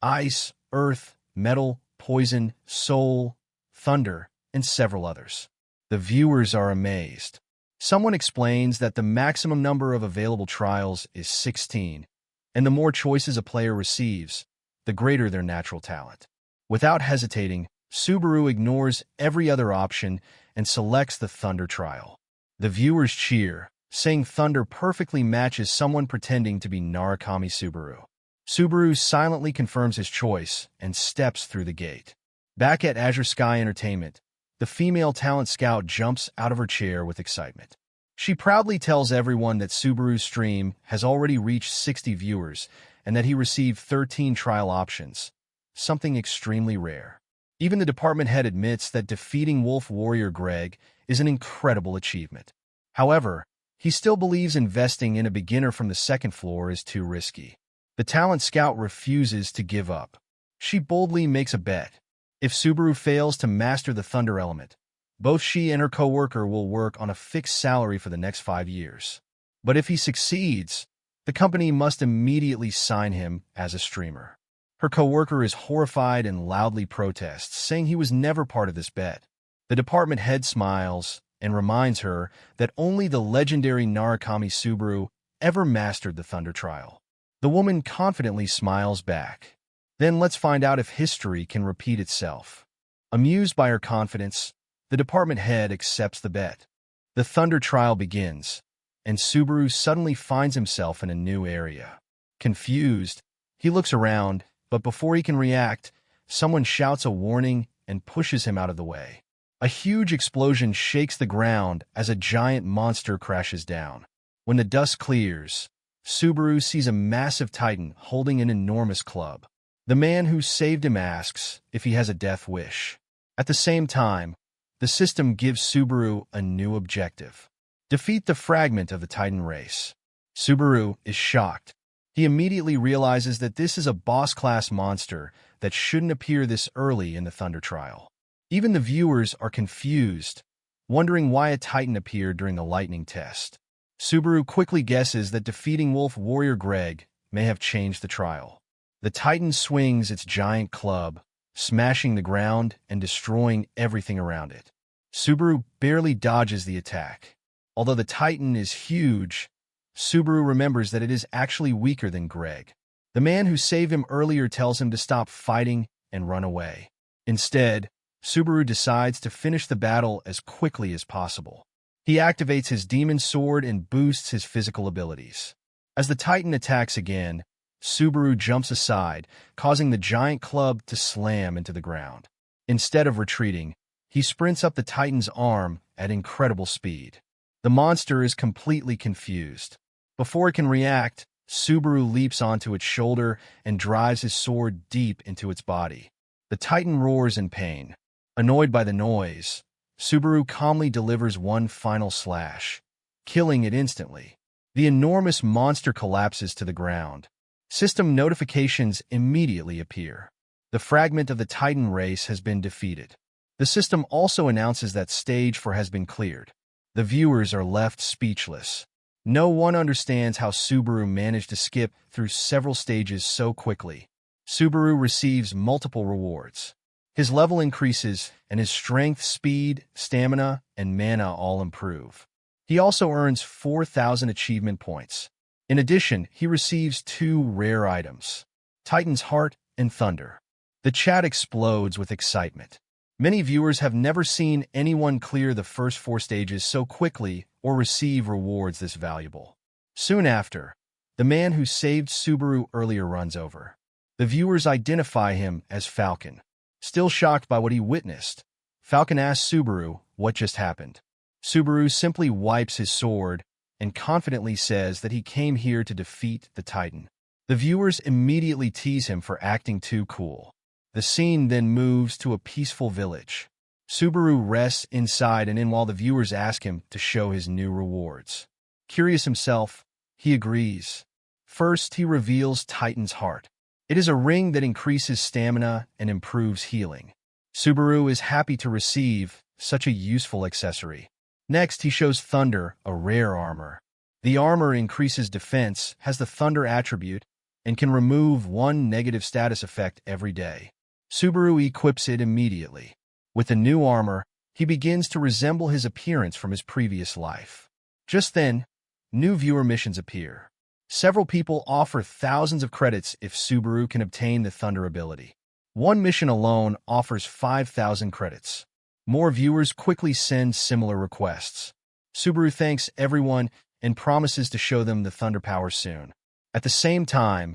ice, earth, metal, poison, soul, thunder, and several others. The viewers are amazed. Someone explains that the maximum number of available trials is 16, and the more choices a player receives, the greater their natural talent. Without hesitating, Subaru ignores every other option and selects the Thunder trial. The viewers cheer, saying Thunder perfectly matches someone pretending to be Narukami Subaru. Subaru silently confirms his choice and steps through the gate. Back at Azure Sky Entertainment, the female talent scout jumps out of her chair with excitement. She proudly tells everyone that Subaru's stream has already reached 60 viewers and that he received 13 trial options, something extremely rare. Even the department head admits that defeating Wolf Warrior Greg is an incredible achievement. However, he still believes investing in a beginner from the second floor is too risky. The talent scout refuses to give up. She boldly makes a bet. If Subaru fails to master the thunder element, both she and her co-worker will work on a fixed salary for the next 5 years. But if he succeeds, the company must immediately sign him as a streamer. Her co-worker is horrified and loudly protests, saying he was never part of this bet. The department head smiles and reminds her that only the legendary Narukami Subaru ever mastered the thunder trial. The woman confidently smiles back. Then let's find out if history can repeat itself. Amused by her confidence, the department head accepts the bet. The thunder trial begins, and Subaru suddenly finds himself in a new area. Confused, he looks around, but before he can react, someone shouts a warning and pushes him out of the way. A huge explosion shakes the ground as a giant monster crashes down. When the dust clears, Subaru sees a massive titan holding an enormous club. The man who saved him asks if he has a death wish. At the same time, the system gives Subaru a new objective: defeat the fragment of the Titan race. Subaru is shocked. He immediately realizes that this is a boss-class monster that shouldn't appear this early in the Thunder trial. Even the viewers are confused, wondering why a Titan appeared during the lightning test. Subaru quickly guesses that defeating Wolf Warrior Greg may have changed the trial. The Titan swings its giant club, smashing the ground and destroying everything around it. Subaru barely dodges the attack. Although the Titan is huge, Subaru remembers that it is actually weaker than Greg. The man who saved him earlier tells him to stop fighting and run away. Instead, Subaru decides to finish the battle as quickly as possible. He activates his demon sword and boosts his physical abilities. As the Titan attacks again, Subaru jumps aside, causing the giant club to slam into the ground. Instead of retreating, he sprints up the Titan's arm at incredible speed. The monster is completely confused. Before it can react, Subaru leaps onto its shoulder and drives his sword deep into its body. The Titan roars in pain. Annoyed by the noise, Subaru calmly delivers one final slash, killing it instantly. The enormous monster collapses to the ground. System notifications immediately appear. The fragment of the Titan race has been defeated. The system also announces that Stage 4 has been cleared. The viewers are left speechless. No one understands how Subaru managed to skip through several stages so quickly. Subaru receives multiple rewards. His level increases, and his strength, speed, stamina, and mana all improve. He also earns 4,000 achievement points. In addition, he receives 2 rare items, Titan's Heart and Thunder. The chat explodes with excitement. Many viewers have never seen anyone clear the first 4 stages so quickly or receive rewards this valuable. Soon after, the man who saved Subaru earlier runs over. The viewers identify him as Falcon. Still shocked by what he witnessed, Falcon asks Subaru what just happened. Subaru simply wipes his sword and confidently says that he came here to defeat the Titan. The viewers immediately tease him for acting too cool. The scene then moves to a peaceful village. Subaru rests inside and in while the viewers ask him to show his new rewards. Curious himself, he agrees. First, he reveals Titan's Heart. It is a ring that increases stamina and improves healing. Subaru is happy to receive such a useful accessory. Next, he shows Thunder, a rare armor. The armor increases defense, has the Thunder attribute, and can remove 1 negative status effect every day. Subaru equips it immediately. With the new armor, he begins to resemble his appearance from his previous life. Just then, new viewer missions appear. Several people offer thousands of credits if Subaru can obtain the Thunder ability. One mission alone offers 5,000 credits. More viewers quickly send similar requests. Subaru thanks everyone and promises to show them the Thunder power soon. At the same time,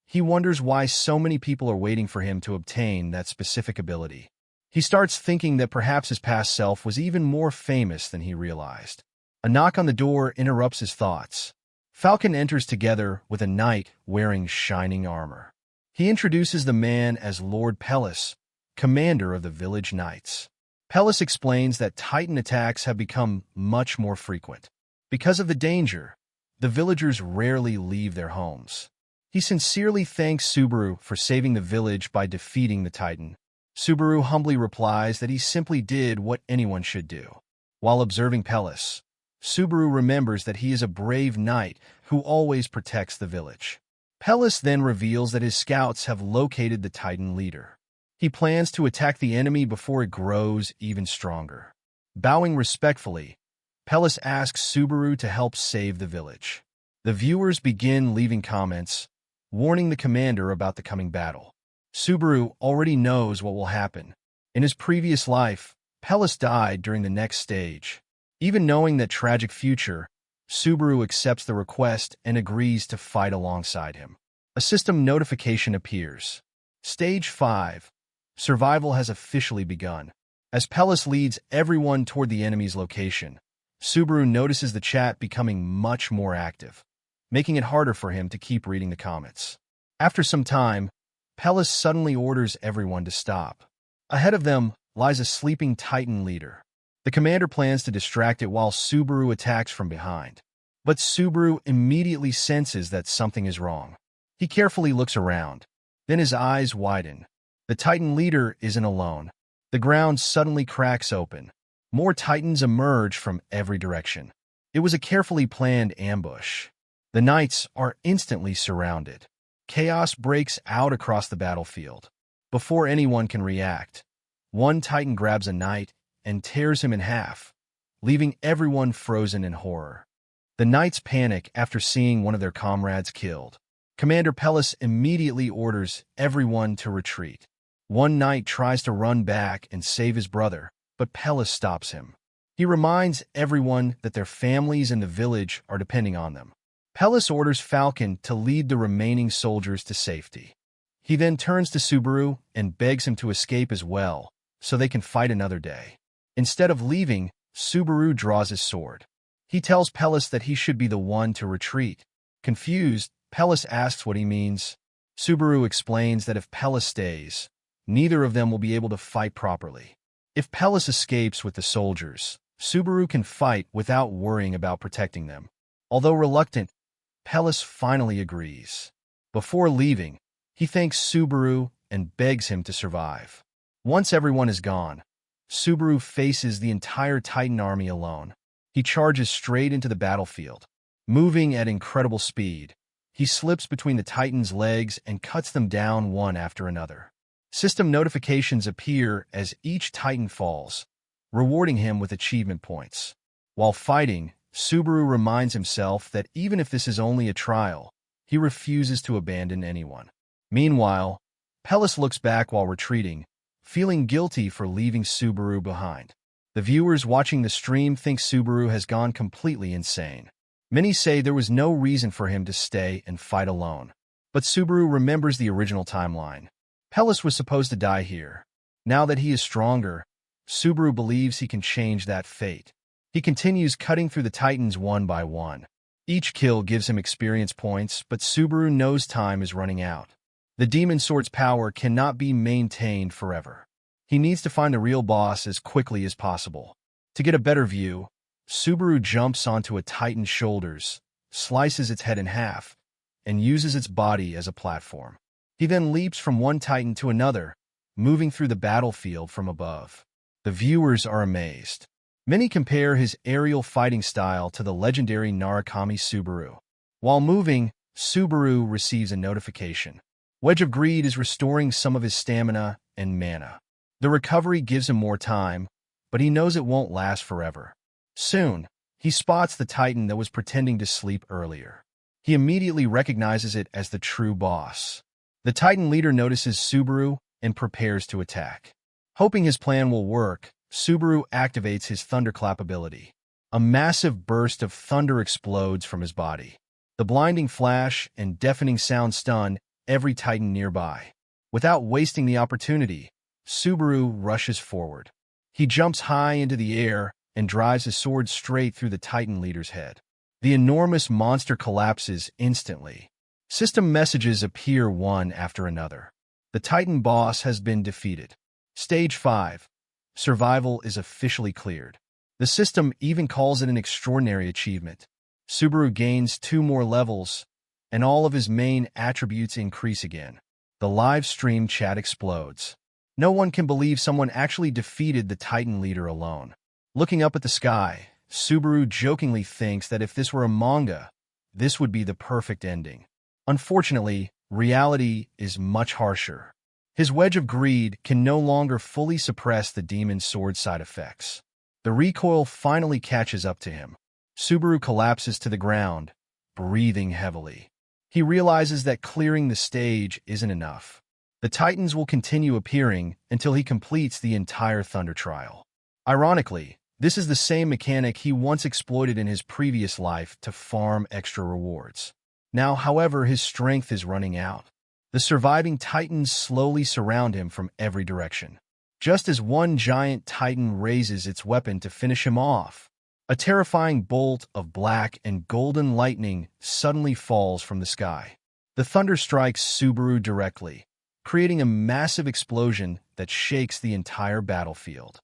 he wonders why so many people are waiting for him to obtain that specific ability. He starts thinking that perhaps his past self was even more famous than he realized. A knock on the door interrupts his thoughts. Falcon enters together with a knight wearing shining armor. He introduces the man as Lord Pellis, commander of the village knights. Pellis explains that Titan attacks have become much more frequent. Because of the danger, the villagers rarely leave their homes. He sincerely thanks Subaru for saving the village by defeating the Titan. Subaru humbly replies that he simply did what anyone should do. While observing Pellis, Subaru remembers that he is a brave knight who always protects the village. Pellis then reveals that his scouts have located the Titan leader. He plans to attack the enemy before it grows even stronger. Bowing respectfully, Pellis asks Subaru to help save the village. The viewers begin leaving comments, warning the commander about the coming battle. Subaru already knows what will happen. In his previous life, Pellis died during the next stage. Even knowing that tragic future, Subaru accepts the request and agrees to fight alongside him. A system notification appears. Stage 5. Survival has officially begun. As Pellis leads everyone toward the enemy's location, Subaru notices the chat becoming much more active, making it harder for him to keep reading the comments. After some time, Pellis suddenly orders everyone to stop. Ahead of them lies a sleeping Titan leader. The commander plans to distract it while Subaru attacks from behind. But Subaru immediately senses that something is wrong. He carefully looks around. Then his eyes widen. The Titan leader isn't alone. The ground suddenly cracks open. More Titans emerge from every direction. It was a carefully planned ambush. The knights are instantly surrounded. Chaos breaks out across the battlefield. Before anyone can react, one Titan grabs a knight and tears him in half, leaving everyone frozen in horror. The knights panic after seeing one of their comrades killed. Commander Pellis immediately orders everyone to retreat. One knight tries to run back and save his brother, but Pellis stops him. He reminds everyone that their families and the village are depending on them. Pellis orders Falcon to lead the remaining soldiers to safety. He then turns to Subaru and begs him to escape as well, so they can fight another day. Instead of leaving, Subaru draws his sword. He tells Pellis that he should be the one to retreat. Confused, Pellis asks what he means. Subaru explains that if Pellis stays, neither of them will be able to fight properly. If Pellis escapes with the soldiers, Subaru can fight without worrying about protecting them. Although reluctant, Pellis finally agrees. Before leaving, he thanks Subaru and begs him to survive. Once everyone is gone, Subaru faces the entire Titan army alone. He charges straight into the battlefield. Moving at incredible speed, he slips between the Titan's legs and cuts them down one after another. System notifications appear as each Titan falls, rewarding him with achievement points. While fighting, Subaru reminds himself that even if this is only a trial, he refuses to abandon anyone. Meanwhile, Pellis looks back while retreating, feeling guilty for leaving Subaru behind. The viewers watching the stream think Subaru has gone completely insane. Many say there was no reason for him to stay and fight alone. But Subaru remembers the original timeline. Pellis was supposed to die here. Now that he is stronger, Subaru believes he can change that fate. He continues cutting through the Titans one by one. Each kill gives him experience points, but Subaru knows time is running out. The Demon Sword's power cannot be maintained forever. He needs to find the real boss as quickly as possible. To get a better view, Subaru jumps onto a Titan's shoulders, slices its head in half, and uses its body as a platform. He then leaps from one Titan to another, moving through the battlefield from above. The viewers are amazed. Many compare his aerial fighting style to the legendary Narukami Subaru. While moving, Subaru receives a notification. Wedge of Greed is restoring some of his stamina and mana. The recovery gives him more time, but he knows it won't last forever. Soon, he spots the Titan that was pretending to sleep earlier. He immediately recognizes it as the true boss. The Titan leader notices Subaru and prepares to attack. Hoping his plan will work, Subaru activates his Thunderclap ability. A massive burst of thunder explodes from his body. The blinding flash and deafening sound stun every Titan nearby. Without wasting the opportunity, Subaru rushes forward. He jumps high into the air and drives his sword straight through the Titan leader's head. The enormous monster collapses instantly. System messages appear one after another. The Titan boss has been defeated. Stage 5. Survival is officially cleared. The system even calls it an extraordinary achievement. Subaru gains 2 more levels, and all of his main attributes increase again. The live stream chat explodes. No one can believe someone actually defeated the Titan leader alone. Looking up at the sky, Subaru jokingly thinks that if this were a manga, this would be the perfect ending. Unfortunately, reality is much harsher. His Wedge of Greed can no longer fully suppress the Demon Sword side effects. The recoil finally catches up to him. Subaru collapses to the ground, breathing heavily. He realizes that clearing the stage isn't enough. The Titans will continue appearing until he completes the entire Thunder Trial. Ironically, this is the same mechanic he once exploited in his previous life to farm extra rewards. Now, however, his strength is running out. The surviving Titans slowly surround him from every direction. Just as one giant Titan raises its weapon to finish him off, a terrifying bolt of black and golden lightning suddenly falls from the sky. The thunder strikes Subaru directly, creating a massive explosion that shakes the entire battlefield.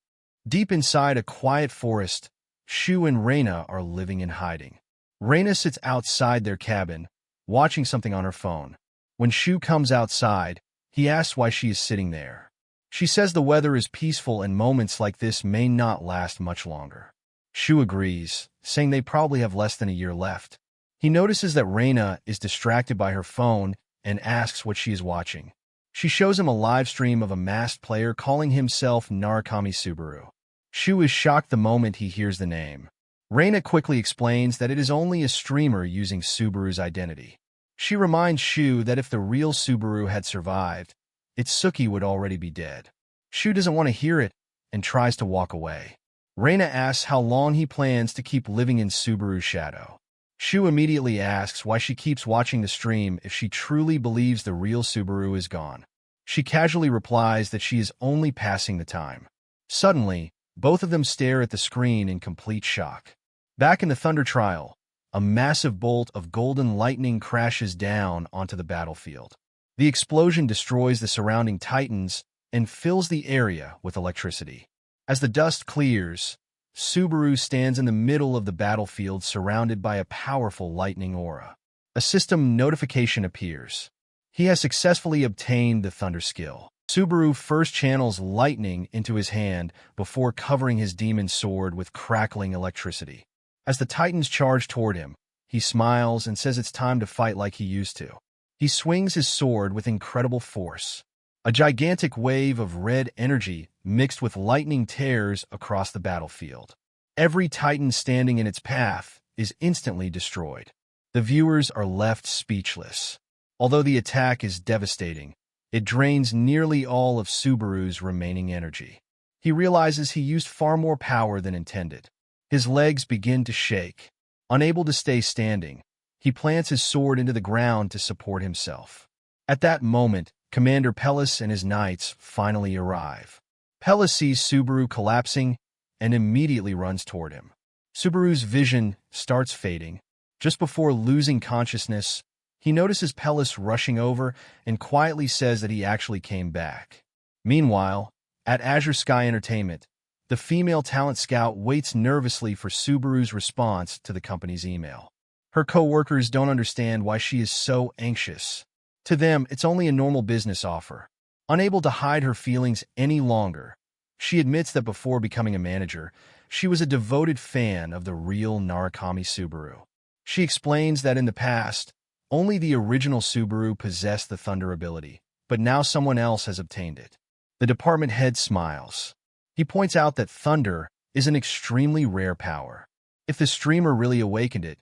Deep inside a quiet forest, Shu and Reina are living in hiding. Reina sits outside their cabin, watching something on her phone. When Shu comes outside, he asks why she is sitting there. She says the weather is peaceful and moments like this may not last much longer. Shu agrees, saying they probably have less than a year left. He notices that Reina is distracted by her phone and asks what she is watching. She shows him a live stream of a masked player calling himself Narukami Subaru. Shu is shocked the moment he hears the name. Reina quickly explains that it is only a streamer using Subaru's identity. She reminds Shu that if the real Subaru had survived, Itsuki would already be dead. Shu doesn't want to hear it and tries to walk away. Reina asks how long he plans to keep living in Subaru's shadow. Shu immediately asks why she keeps watching the stream if she truly believes the real Subaru is gone. She casually replies that she is only passing the time. Suddenly, both of them stare at the screen in complete shock. Back in the Thunder Trial, a massive bolt of golden lightning crashes down onto the battlefield. The explosion destroys the surrounding titans and fills the area with electricity. As the dust clears, Subaru stands in the middle of the battlefield surrounded by a powerful lightning aura. A system notification appears. He has successfully obtained the Thunder skill. Subaru first channels lightning into his hand before covering his demon sword with crackling electricity. As the titans charge toward him, he smiles and says it's time to fight like he used to. He swings his sword with incredible force. A gigantic wave of red energy mixed with lightning tears across the battlefield. Every titan standing in its path is instantly destroyed. The viewers are left speechless. Although the attack is devastating, it drains nearly all of Subaru's remaining energy. He realizes he used far more power than intended. His legs begin to shake. Unable to stay standing, he plants his sword into the ground to support himself. At that moment, Commander Pellis and his knights finally arrive. Pellis sees Subaru collapsing and immediately runs toward him. Subaru's vision starts fading. Just before losing consciousness, he notices Pellis rushing over and quietly says that he actually came back. Meanwhile, at Azure Sky Entertainment, the female talent scout waits nervously for Subaru's response to the company's email. Her co-workers don't understand why she is so anxious. To them, it's only a normal business offer. Unable to hide her feelings any longer, she admits that before becoming a manager, she was a devoted fan of the real Narukami Subaru. She explains that in the past, only the original Subaru possessed the Thunder ability, but now someone else has obtained it. The department head smiles. He points out that Thunder is an extremely rare power. If the streamer really awakened it,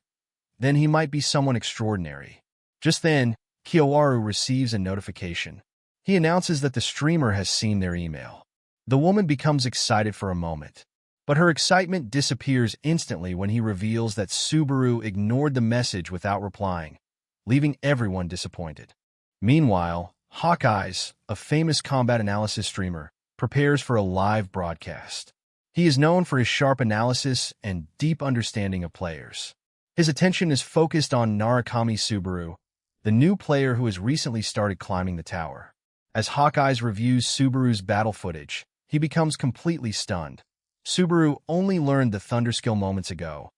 then he might be someone extraordinary. Just then, Kiyowaru receives a notification. He announces that the streamer has seen their email. The woman becomes excited for a moment, but her excitement disappears instantly when he reveals that Subaru ignored the message without replying, leaving everyone disappointed. Meanwhile, Hawkeyes, a famous combat analysis streamer, prepares for a live broadcast. He is known for his sharp analysis and deep understanding of players. His attention is focused on Narukami Subaru, the new player who has recently started climbing the tower. As Hawkeyes reviews Subaru's battle footage, he becomes completely stunned. Subaru only learned the Thunder skill moments ago,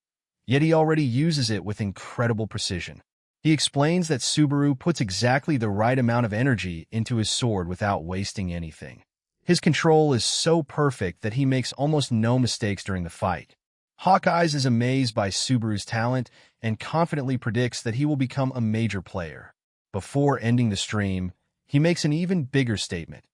yet he already uses it with incredible precision. He explains that Subaru puts exactly the right amount of energy into his sword without wasting anything. His control is so perfect that he makes almost no mistakes during the fight. Hawkeyes is amazed by Subaru's talent and confidently predicts that he will become a major player. Before ending the stream, he makes an even bigger statement.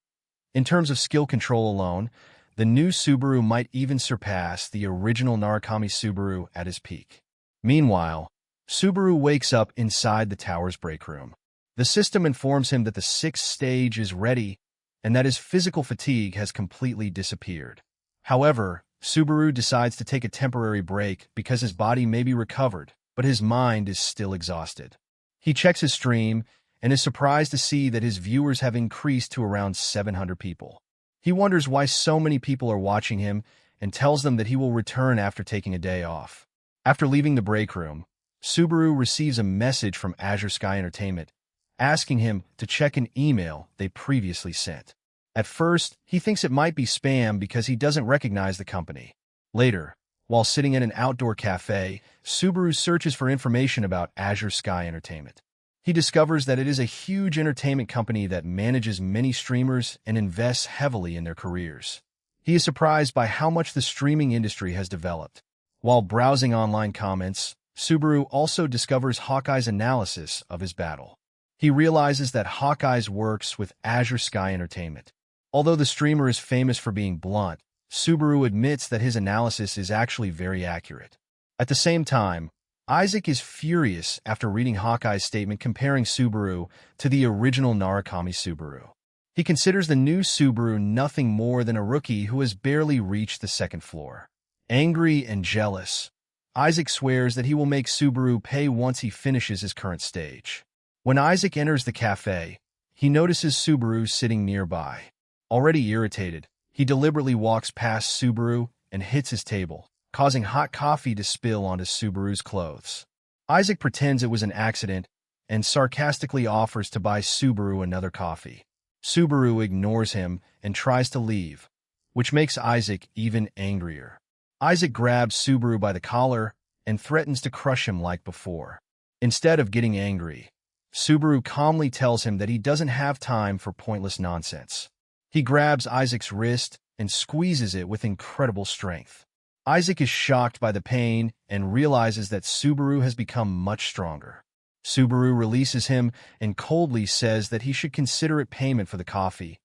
In terms of skill control alone, the new Subaru might even surpass the original Narukami Subaru at his peak. Meanwhile, Subaru wakes up inside the tower's break room. The system informs him that the 6th stage is ready and that his physical fatigue has completely disappeared. However, Subaru decides to take a temporary break because his body may be recovered, but his mind is still exhausted. He checks his stream and is surprised to see that his viewers have increased to around 700 people. He wonders why so many people are watching him and tells them that he will return after taking a day off. After leaving the break room, Subaru receives a message from Azure Sky Entertainment asking him to check an email they previously sent. At first, he thinks it might be spam because he doesn't recognize the company. Later, while sitting in an outdoor cafe, Subaru searches for information about Azure Sky Entertainment. He discovers that it is a huge entertainment company that manages many streamers and invests heavily in their careers. He is surprised by how much the streaming industry has developed. While browsing online comments, Subaru also discovers Hawkeye's analysis of his battle. He realizes that Hawkeyes works with Azure Sky Entertainment. Although the streamer is famous for being blunt, Subaru admits that his analysis is actually very accurate. At the same time, Isaac is furious after reading Hawkeye's statement comparing Subaru to the original Narukami Subaru. He considers the new Subaru nothing more than a rookie who has barely reached the 2nd floor. Angry and jealous, Isaac swears that he will make Subaru pay once he finishes his current stage. When Isaac enters the cafe, he notices Subaru sitting nearby. Already irritated, he deliberately walks past Subaru and hits his table, causing hot coffee to spill onto Subaru's clothes. Isaac pretends it was an accident and sarcastically offers to buy Subaru another coffee. Subaru ignores him and tries to leave, which makes Isaac even angrier. Isaac grabs Subaru by the collar and threatens to crush him like before. Instead of getting angry, Subaru calmly tells him that he doesn't have time for pointless nonsense. He grabs Isaac's wrist and squeezes it with incredible strength. Isaac is shocked by the pain and realizes that Subaru has become much stronger. Subaru releases him and coldly says that he should consider it payment for the coffee,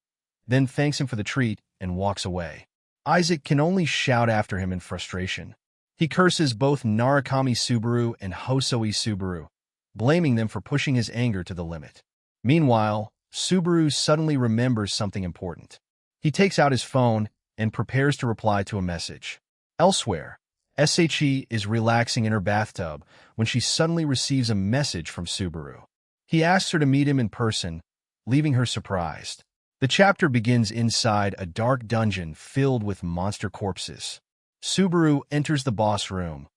then thanks him for the treat and walks away. Isaac can only shout after him in frustration. He curses both Narukami Subaru and Hosoi Subaru, blaming them for pushing his anger to the limit. Meanwhile, Subaru suddenly remembers something important. He takes out his phone and prepares to reply to a message. Elsewhere, SHE is relaxing in her bathtub when she suddenly receives a message from Subaru. He asks her to meet him in person, leaving her surprised. The chapter begins inside a dark dungeon filled with monster corpses. Subaru enters the boss room,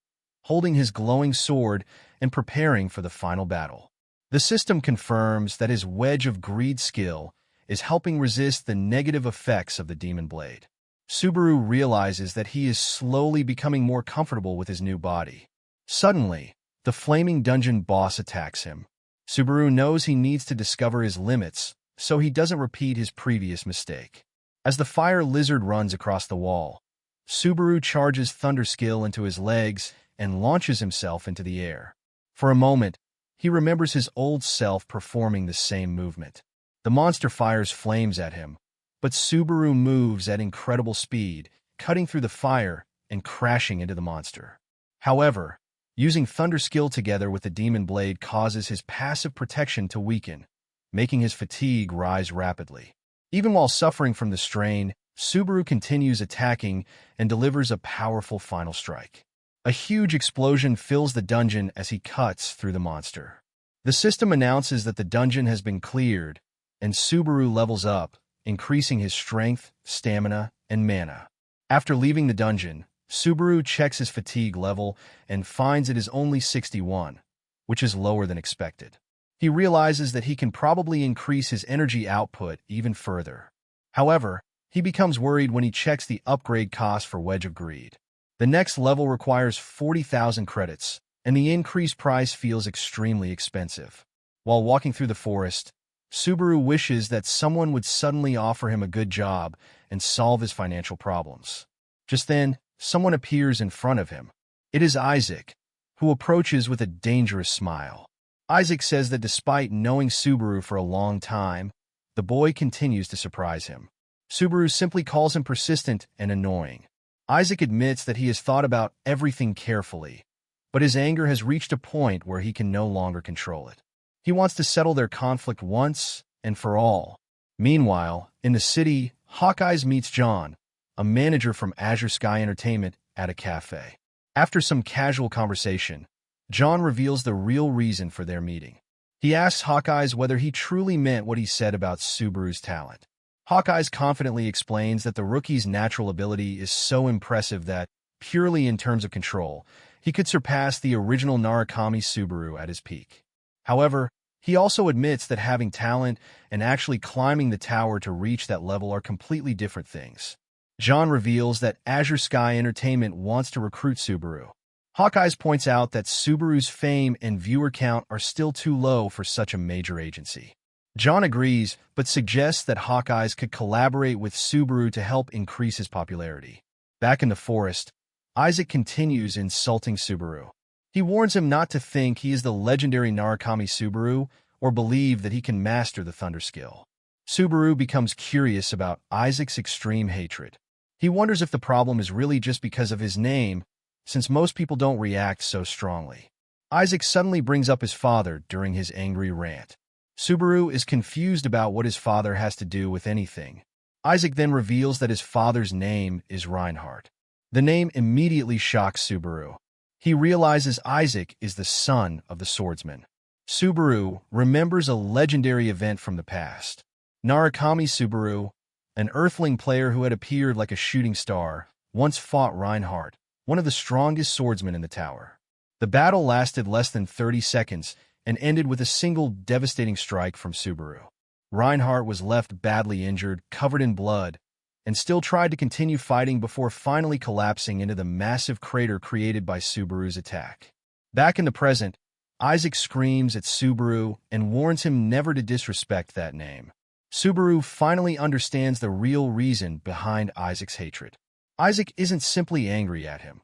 holding his glowing sword and preparing for the final battle. The system confirms that his Wedge of Greed skill is helping resist the negative effects of the demon blade. Subaru realizes that he is slowly becoming more comfortable with his new body. Suddenly, the flaming dungeon boss attacks him. Subaru knows he needs to discover his limits, so he doesn't repeat his previous mistake. As the fire lizard runs across the wall, Subaru charges Thunder Skill into his legs and launches himself into the air. For a moment, he remembers his old self performing the same movement. The monster fires flames at him, but Subaru moves at incredible speed, cutting through the fire and crashing into the monster. However, using Thunder Skill together with the Demon Blade causes his passive protection to weaken, making his fatigue rise rapidly. Even while suffering from the strain, Subaru continues attacking and delivers a powerful final strike. A huge explosion fills the dungeon as he cuts through the monster. The system announces that the dungeon has been cleared, and Subaru levels up, increasing his strength, stamina, and mana. After leaving the dungeon, Subaru checks his fatigue level and finds it is only 61, which is lower than expected. He realizes that he can probably increase his energy output even further. However, he becomes worried when he checks the upgrade cost for Wedge of Greed. The next level requires 40,000 credits, and the increased price feels extremely expensive. While walking through the forest, Subaru wishes that someone would suddenly offer him a good job and solve his financial problems. Just then, someone appears in front of him. It is Isaac, who approaches with a dangerous smile. Isaac says that despite knowing Subaru for a long time, the boy continues to surprise him. Subaru simply calls him persistent and annoying. Isaac admits that he has thought about everything carefully, but his anger has reached a point where he can no longer control it. He wants to settle their conflict once and for all. Meanwhile, in the city, Hawkeyes meets John, a manager from Azure Sky Entertainment, at a cafe. After some casual conversation, John reveals the real reason for their meeting. He asks Hawkeyes whether he truly meant what he said about Subaru's talent. Hawkeyes confidently explains that the rookie's natural ability is so impressive that, purely in terms of control, he could surpass the original Narukami Subaru at his peak. However, he also admits that having talent and actually climbing the tower to reach that level are completely different things. John reveals that Azure Sky Entertainment wants to recruit Subaru. Hawkeyes points out that Subaru's fame and viewer count are still too low for such a major agency. John agrees, but suggests that Hawkeyes could collaborate with Subaru to help increase his popularity. Back in the forest, Isaac continues insulting Subaru. He warns him not to think he is the legendary Narukami Subaru or believe that he can master the Thunder Skill. Subaru becomes curious about Isaac's extreme hatred. He wonders if the problem is really just because of his name, since most people don't react so strongly. Isaac suddenly brings up his father during his angry rant. Subaru is confused about what his father has to do with anything. Isaac then reveals that his father's name is Reinhardt. The name immediately shocks Subaru. He realizes Isaac is the son of the swordsman. Subaru remembers a legendary event from the past. Narukami Subaru, an Earthling player who had appeared like a shooting star, once fought Reinhardt, one of the strongest swordsmen in the tower. The battle lasted less than 30 seconds and ended with a single devastating strike from Subaru. Reinhardt was left badly injured, covered in blood, and still tried to continue fighting before finally collapsing into the massive crater created by Subaru's attack. Back in the present, Isaac screams at Subaru and warns him never to disrespect that name. Subaru finally understands the real reason behind Isaac's hatred. Isaac isn't simply angry at him.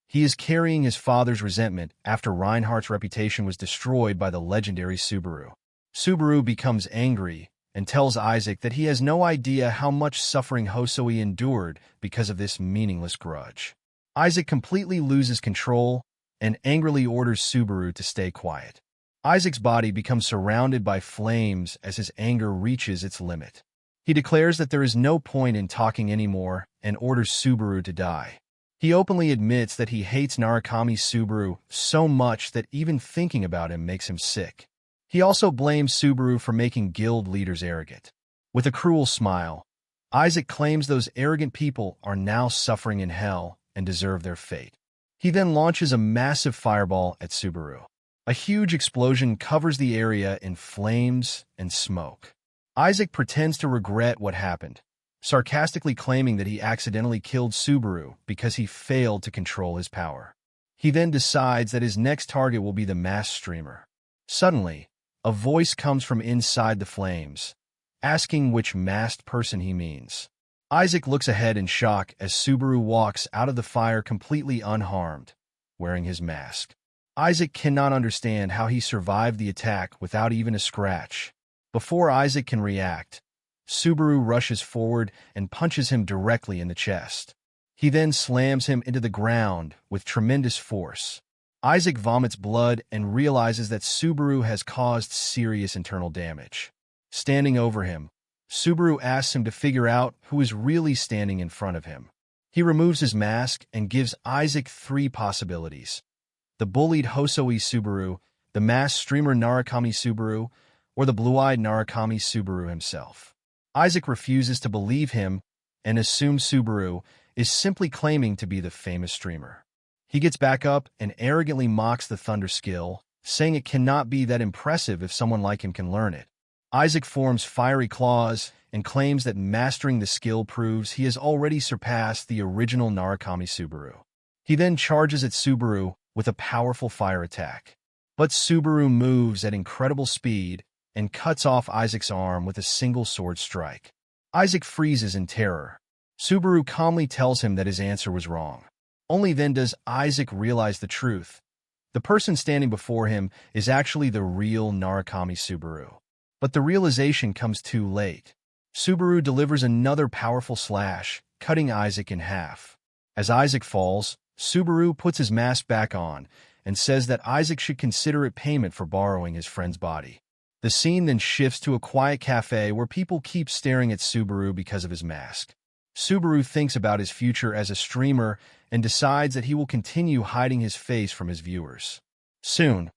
He is carrying his father's resentment after Reinhardt's reputation was destroyed by the legendary Subaru. Subaru becomes angry and tells Isaac that he has no idea how much suffering Hosoi endured because of this meaningless grudge. Isaac completely loses control and angrily orders Subaru to stay quiet. Isaac's body becomes surrounded by flames as his anger reaches its limit. He declares that there is no point in talking anymore and orders Subaru to die. He openly admits that he hates Narukami Subaru so much that even thinking about him makes him sick. He also blames Subaru for making guild leaders arrogant. With a cruel smile, Isaac claims those arrogant people are now suffering in hell and deserve their fate. He then launches a massive fireball at Subaru. A huge explosion covers the area in flames and smoke. Isaac pretends to regret what happened, sarcastically claiming that he accidentally killed Subaru because he failed to control his power. He then decides that his next target will be the masked streamer. Suddenly, a voice comes from inside the flames, asking which masked person he means. Isaac looks ahead in shock as Subaru walks out of the fire completely unharmed, wearing his mask. Isaac cannot understand how he survived the attack without even a scratch. Before Isaac can react, Subaru rushes forward and punches him directly in the chest. He then slams him into the ground with tremendous force. Isaac vomits blood and realizes that Subaru has caused serious internal damage. Standing over him, Subaru asks him to figure out who is really standing in front of him. He removes his mask and gives Isaac 3 possibilities: the bullied Hosoi Subaru, the masked streamer Narukami Subaru, or the blue-eyed Narukami Subaru himself. Isaac refuses to believe him and assumes Subaru is simply claiming to be the famous streamer. He gets back up and arrogantly mocks the thunder skill, saying it cannot be that impressive if someone like him can learn it. Isaac forms fiery claws and claims that mastering the skill proves he has already surpassed the original Narukami Subaru. He then charges at Subaru with a powerful fire attack. But Subaru moves at incredible speed and cuts off Isaac's arm with a single sword strike. Isaac freezes in terror. Subaru calmly tells him that his answer was wrong. Only then does Isaac realize the truth. The person standing before him is actually the real Narukami Subaru. But the realization comes too late. Subaru delivers another powerful slash, cutting Isaac in half. As Isaac falls, Subaru puts his mask back on and says that Isaac should consider it payment for borrowing his friend's body. The scene then shifts to a quiet cafe where people keep staring at Subaru because of his mask. Subaru thinks about his future as a streamer and decides that he will continue hiding his face from his viewers. Soon,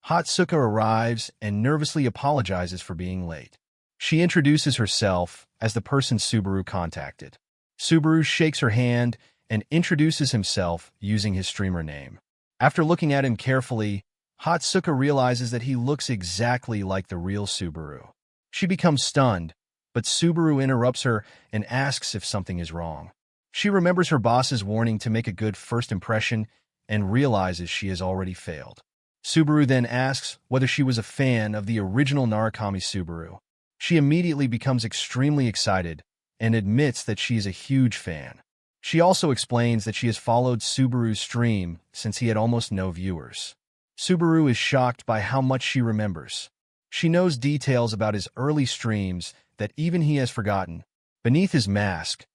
Hatsuka arrives and nervously apologizes for being late. She introduces herself as the person Subaru contacted. Subaru shakes her hand and introduces himself using his streamer name. After looking at him carefully, Hatsuka realizes that he looks exactly like the real Subaru. She becomes stunned, but Subaru interrupts her and asks if something is wrong. She remembers her boss's warning to make a good first impression and realizes she has already failed. Subaru then asks whether she was a fan of the original Narukami Subaru. She immediately becomes extremely excited and admits that she is a huge fan. She also explains that she has followed Subaru's stream since he had almost no viewers. Subaru is shocked by how much she remembers. She knows details about his early streams that even he has forgotten. Beneath his mask,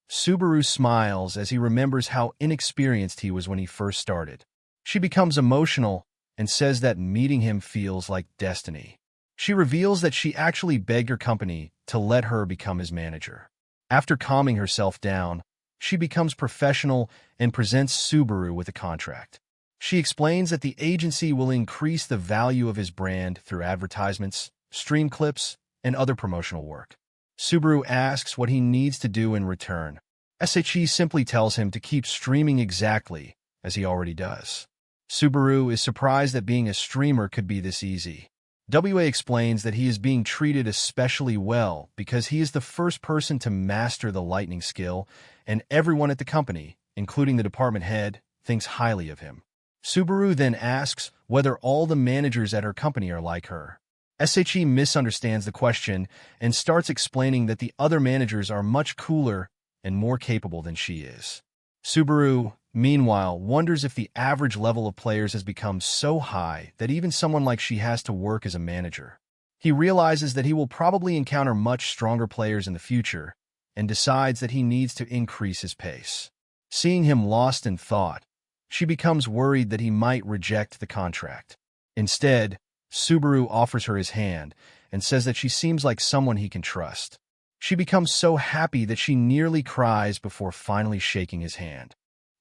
Subaru smiles as he remembers how inexperienced he was when he first started. She becomes emotional and says that meeting him feels like destiny. She reveals that she actually begged her company to let her become his manager. After calming herself down, she becomes professional and presents Subaru with a contract. She explains that the agency will increase the value of his brand through advertisements, stream clips, and other promotional work. Subaru asks what he needs to do in return. SHE simply tells him to keep streaming exactly as he already does. Subaru is surprised that being a streamer could be this easy. WA explains that he is being treated especially well because he is the first person to master the lightning skill, and everyone at the company, including the department head, thinks highly of him. Subaru then asks whether all the managers at her company are like her. SHE misunderstands the question and starts explaining that the other managers are much cooler and more capable than she is. Subaru, meanwhile, wonders if the average level of players has become so high that even someone like she has to work as a manager. He realizes that he will probably encounter much stronger players in the future and decides that he needs to increase his pace. Seeing him lost in thought, she becomes worried that he might reject the contract. Instead, Subaru offers her his hand and says that she seems like someone he can trust. She becomes so happy that she nearly cries before finally shaking his hand.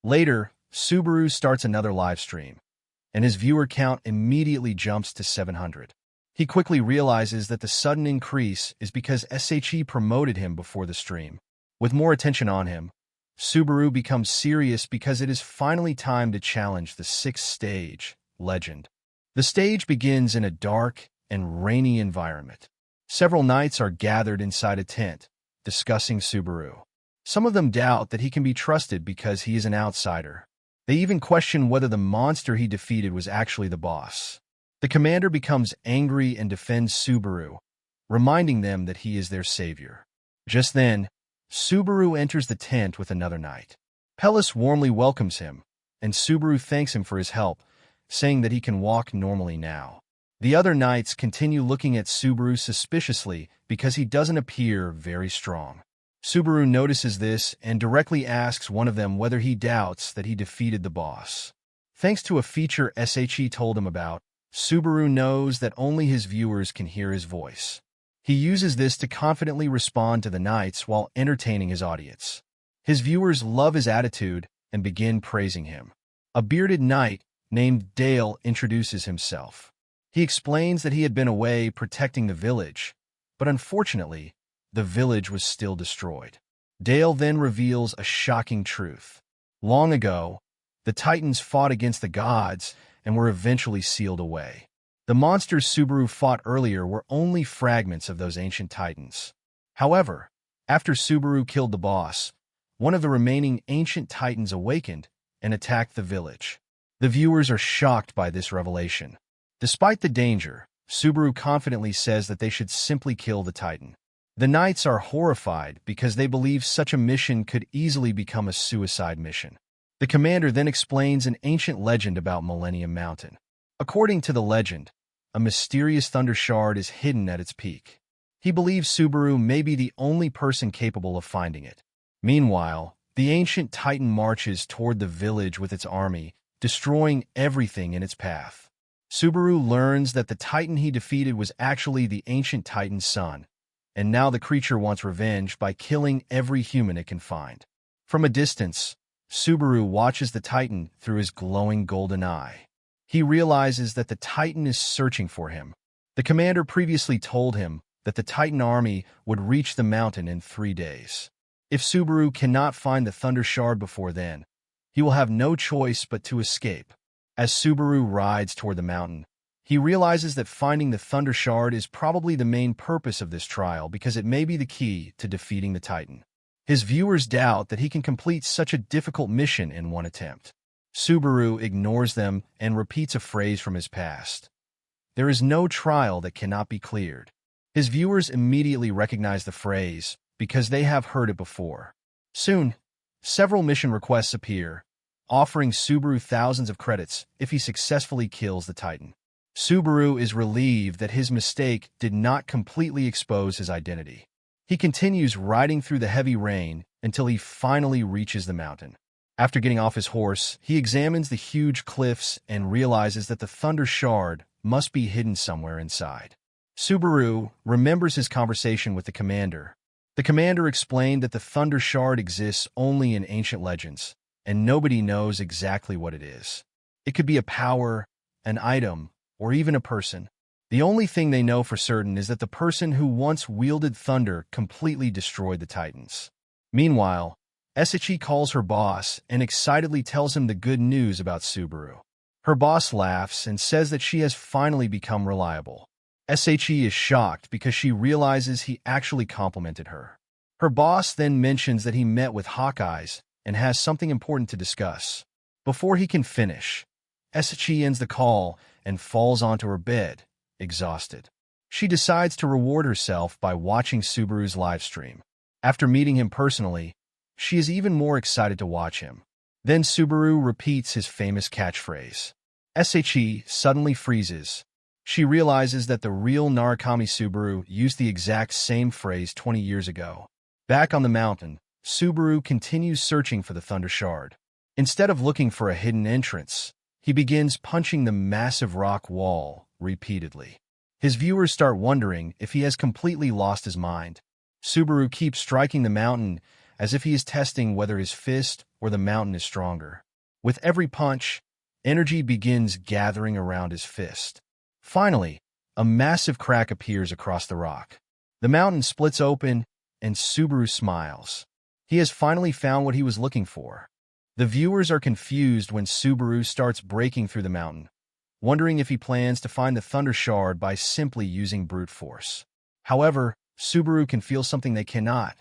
Later, Subaru starts another live stream, and his viewer count immediately jumps to 700. He quickly realizes that the sudden increase is because SHE promoted him before the stream. With more attention on him, Subaru becomes serious because it is finally time to challenge the 6th stage, Legend. The stage begins in a dark and rainy environment. Several knights are gathered inside a tent, discussing Subaru. Some of them doubt that he can be trusted because he is an outsider. They even question whether the monster he defeated was actually the boss. The commander becomes angry and defends Subaru, reminding them that he is their savior. Just then, Subaru enters the tent with another knight. Pellis warmly welcomes him, and Subaru thanks him for his help, saying that he can walk normally now. The other knights continue looking at Subaru suspiciously because he doesn't appear very strong. Subaru notices this and directly asks one of them whether he doubts that he defeated the boss. Thanks to a feature SHE told him about, Subaru knows that only his viewers can hear his voice. He uses this to confidently respond to the knights while entertaining his audience. His viewers love his attitude and begin praising him. A bearded knight named Dale introduces himself. He explains that he had been away protecting the village, but unfortunately, the village was still destroyed. Dale then reveals a shocking truth. Long ago, the Titans fought against the gods and were eventually sealed away. The monsters Subaru fought earlier were only fragments of those ancient Titans. However, after Subaru killed the boss, one of the remaining ancient Titans awakened and attacked the village. The viewers are shocked by this revelation. Despite the danger, Subaru confidently says that they should simply kill the Titan. The knights are horrified because they believe such a mission could easily become a suicide mission. The commander then explains an ancient legend about Millennium Mountain. According to the legend, a mysterious thunder shard is hidden at its peak. He believes Subaru may be the only person capable of finding it. Meanwhile, the ancient Titan marches toward the village with its army, destroying everything in its path. Subaru learns that the Titan he defeated was actually the ancient Titan's son, and now the creature wants revenge by killing every human it can find. From a distance, Subaru watches the Titan through his glowing golden eye. He realizes that the Titan is searching for him. The commander previously told him that the Titan army would reach the mountain in 3 days. If Subaru cannot find the Thunder Shard before then, he will have no choice but to escape. As Subaru rides toward the mountain, he realizes that finding the Thunder Shard is probably the main purpose of this trial because it may be the key to defeating the Titan. His viewers doubt that he can complete such a difficult mission in one attempt. Subaru ignores them and repeats a phrase from his past. There is no trial that cannot be cleared. His viewers immediately recognize the phrase because they have heard it before. Soon, several mission requests appear, offering Subaru thousands of credits if he successfully kills the Titan. Subaru is relieved that his mistake did not completely expose his identity. He continues riding through the heavy rain until he finally reaches the mountain. After getting off his horse, he examines the huge cliffs and realizes that the Thunder Shard must be hidden somewhere inside. Subaru remembers his conversation with the commander. The commander explained that the Thunder Shard exists only in ancient legends, and nobody knows exactly what it is. It could be a power, an item, or even a person. The only thing they know for certain is that the person who once wielded thunder completely destroyed the Titans. Meanwhile, Itsuki calls her boss and excitedly tells him the good news about Subaru. Her boss laughs and says that she has finally become reliable. Itsuki is shocked because she realizes he actually complimented her. Her boss then mentions that he met with Hawkeyes and has something important to discuss. Before he can finish, Itsuki ends the call and falls onto her bed, exhausted. She decides to reward herself by watching Subaru's livestream. After meeting him personally, she is even more excited to watch him. Then Subaru repeats his famous catchphrase. Itsuki suddenly freezes. She realizes that the real Narukami Subaru used the exact same phrase 20 years ago. Back on the mountain, Subaru continues searching for the Thunder Shard. Instead of looking for a hidden entrance, he begins punching the massive rock wall repeatedly. His viewers start wondering if he has completely lost his mind. Subaru keeps striking the mountain as if he is testing whether his fist or the mountain is stronger. With every punch, energy begins gathering around his fist. Finally, a massive crack appears across the rock. The mountain splits open, and Subaru smiles. He has finally found what he was looking for. The viewers are confused when Subaru starts breaking through the mountain, wondering if he plans to find the Thunder Shard by simply using brute force. However, Subaru can feel something they cannot.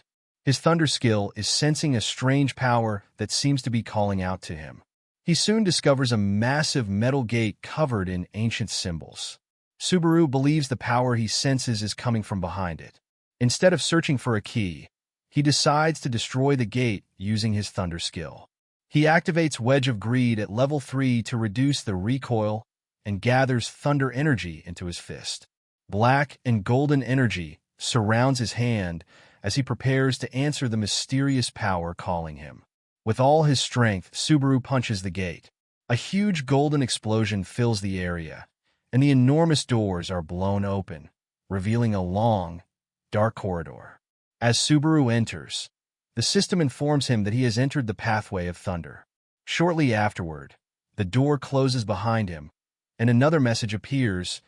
His thunder skill is sensing a strange power that seems to be calling out to him. He soon discovers a massive metal gate covered in ancient symbols. Subaru believes the power he senses is coming from behind it. Instead of searching for a key, he decides to destroy the gate using his thunder skill. He activates Wedge of Greed at level 3 to reduce the recoil and gathers thunder energy into his fist. Black and golden energy surrounds his hand as he prepares to answer the mysterious power calling him. With all his strength, Subaru punches the gate. A huge golden explosion fills the area, and the enormous doors are blown open, revealing a long, dark corridor. As Subaru enters, the system informs him that he has entered the pathway of thunder. Shortly afterward, the door closes behind him, and another message appears,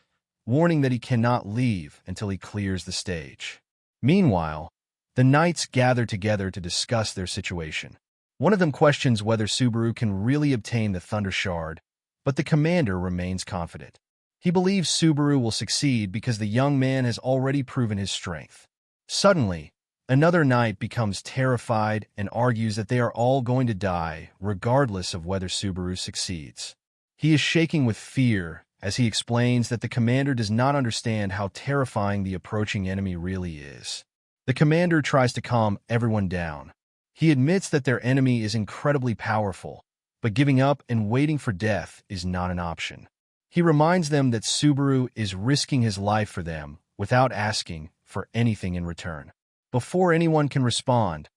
warning that he cannot leave until he clears the stage. Meanwhile, the knights gather together to discuss their situation. One of them questions whether Subaru can really obtain the Thunder Shard, but the commander remains confident. He believes Subaru will succeed because the young man has already proven his strength. Suddenly, another knight becomes terrified and argues that they are all going to die, regardless of whether Subaru succeeds. He is shaking with fear as he explains that the commander does not understand how terrifying the approaching enemy really is. The commander tries to calm everyone down. He admits that their enemy is incredibly powerful, but giving up and waiting for death is not an option. He reminds them that Subaru is risking his life for them without asking for anything in return. Before anyone can respond,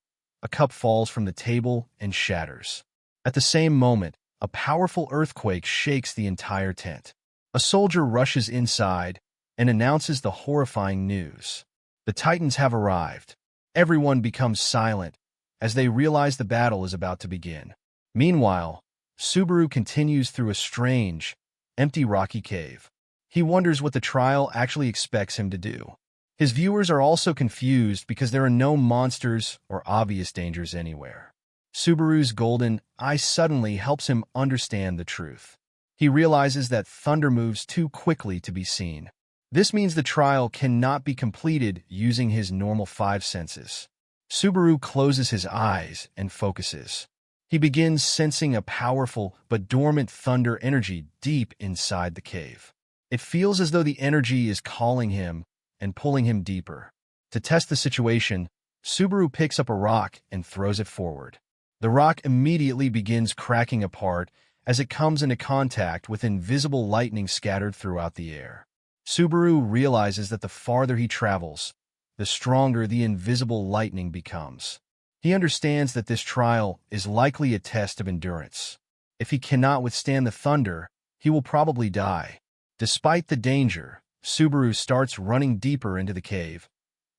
a cup falls from the table and shatters. At the same moment, a powerful earthquake shakes the entire tent. A soldier rushes inside and announces the horrifying news. The Titans have arrived. Everyone becomes silent as they realize the battle is about to begin. Meanwhile, Subaru continues through a strange, empty rocky cave. He wonders what the trial actually expects him to do. His viewers are also confused because there are no monsters or obvious dangers anywhere. Subaru's golden eye suddenly helps him understand the truth. He realizes that thunder moves too quickly to be seen. This means the trial cannot be completed using his normal 5 senses. Subaru closes his eyes and focuses. He begins sensing a powerful but dormant thunder energy deep inside the cave. It feels as though the energy is calling him and pulling him deeper. To test the situation, Subaru picks up a rock and throws it forward. The rock immediately begins cracking apart as it comes into contact with invisible lightning scattered throughout the air. Subaru realizes that the farther he travels, the stronger the invisible lightning becomes. He understands that this trial is likely a test of endurance. If he cannot withstand the thunder, he will probably die. Despite the danger, Subaru starts running deeper into the cave,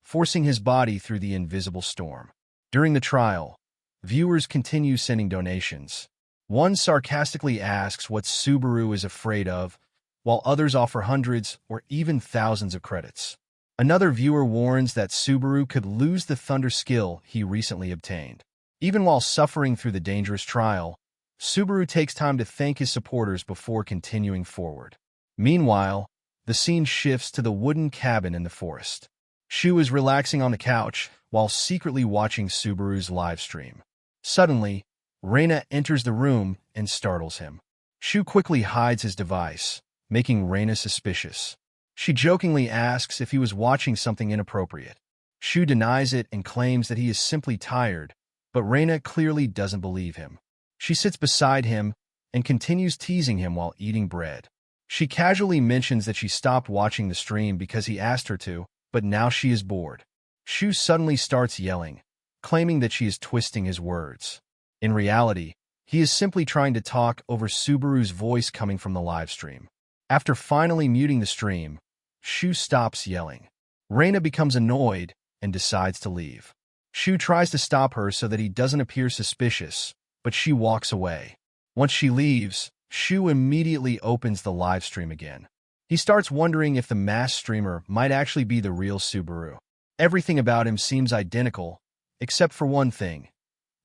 forcing his body through the invisible storm. During the trial, viewers continue sending donations. One sarcastically asks what Subaru is afraid of, while others offer hundreds or even thousands of credits. Another viewer warns that Subaru could lose the thunder skill he recently obtained. Even while suffering through the dangerous trial, Subaru takes time to thank his supporters before continuing forward. Meanwhile, the scene shifts to the wooden cabin in the forest. Shu is relaxing on the couch while secretly watching Subaru's livestream. Suddenly, Reina enters the room and startles him. Shu quickly hides his device, making Reina suspicious. She jokingly asks if he was watching something inappropriate. Shu denies it and claims that he is simply tired, but Reina clearly doesn't believe him. She sits beside him and continues teasing him while eating bread. She casually mentions that she stopped watching the stream because he asked her to, but now she is bored. Shu suddenly starts yelling, claiming that she is twisting his words. In reality, he is simply trying to talk over Subaru's voice coming from the livestream. After finally muting the stream, Shu stops yelling. Reina becomes annoyed and decides to leave. Shu tries to stop her so that he doesn't appear suspicious, but she walks away. Once she leaves, Shu immediately opens the livestream again. He starts wondering if the masked streamer might actually be the real Subaru. Everything about him seems identical, except for one thing.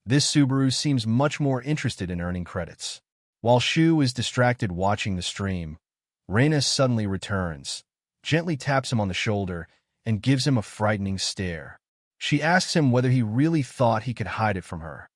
This Subaru seems much more interested in earning credits. While Shu is distracted watching the stream, Reina suddenly returns, gently taps him on the shoulder, and gives him a frightening stare. She asks him whether he really thought he could hide it from her.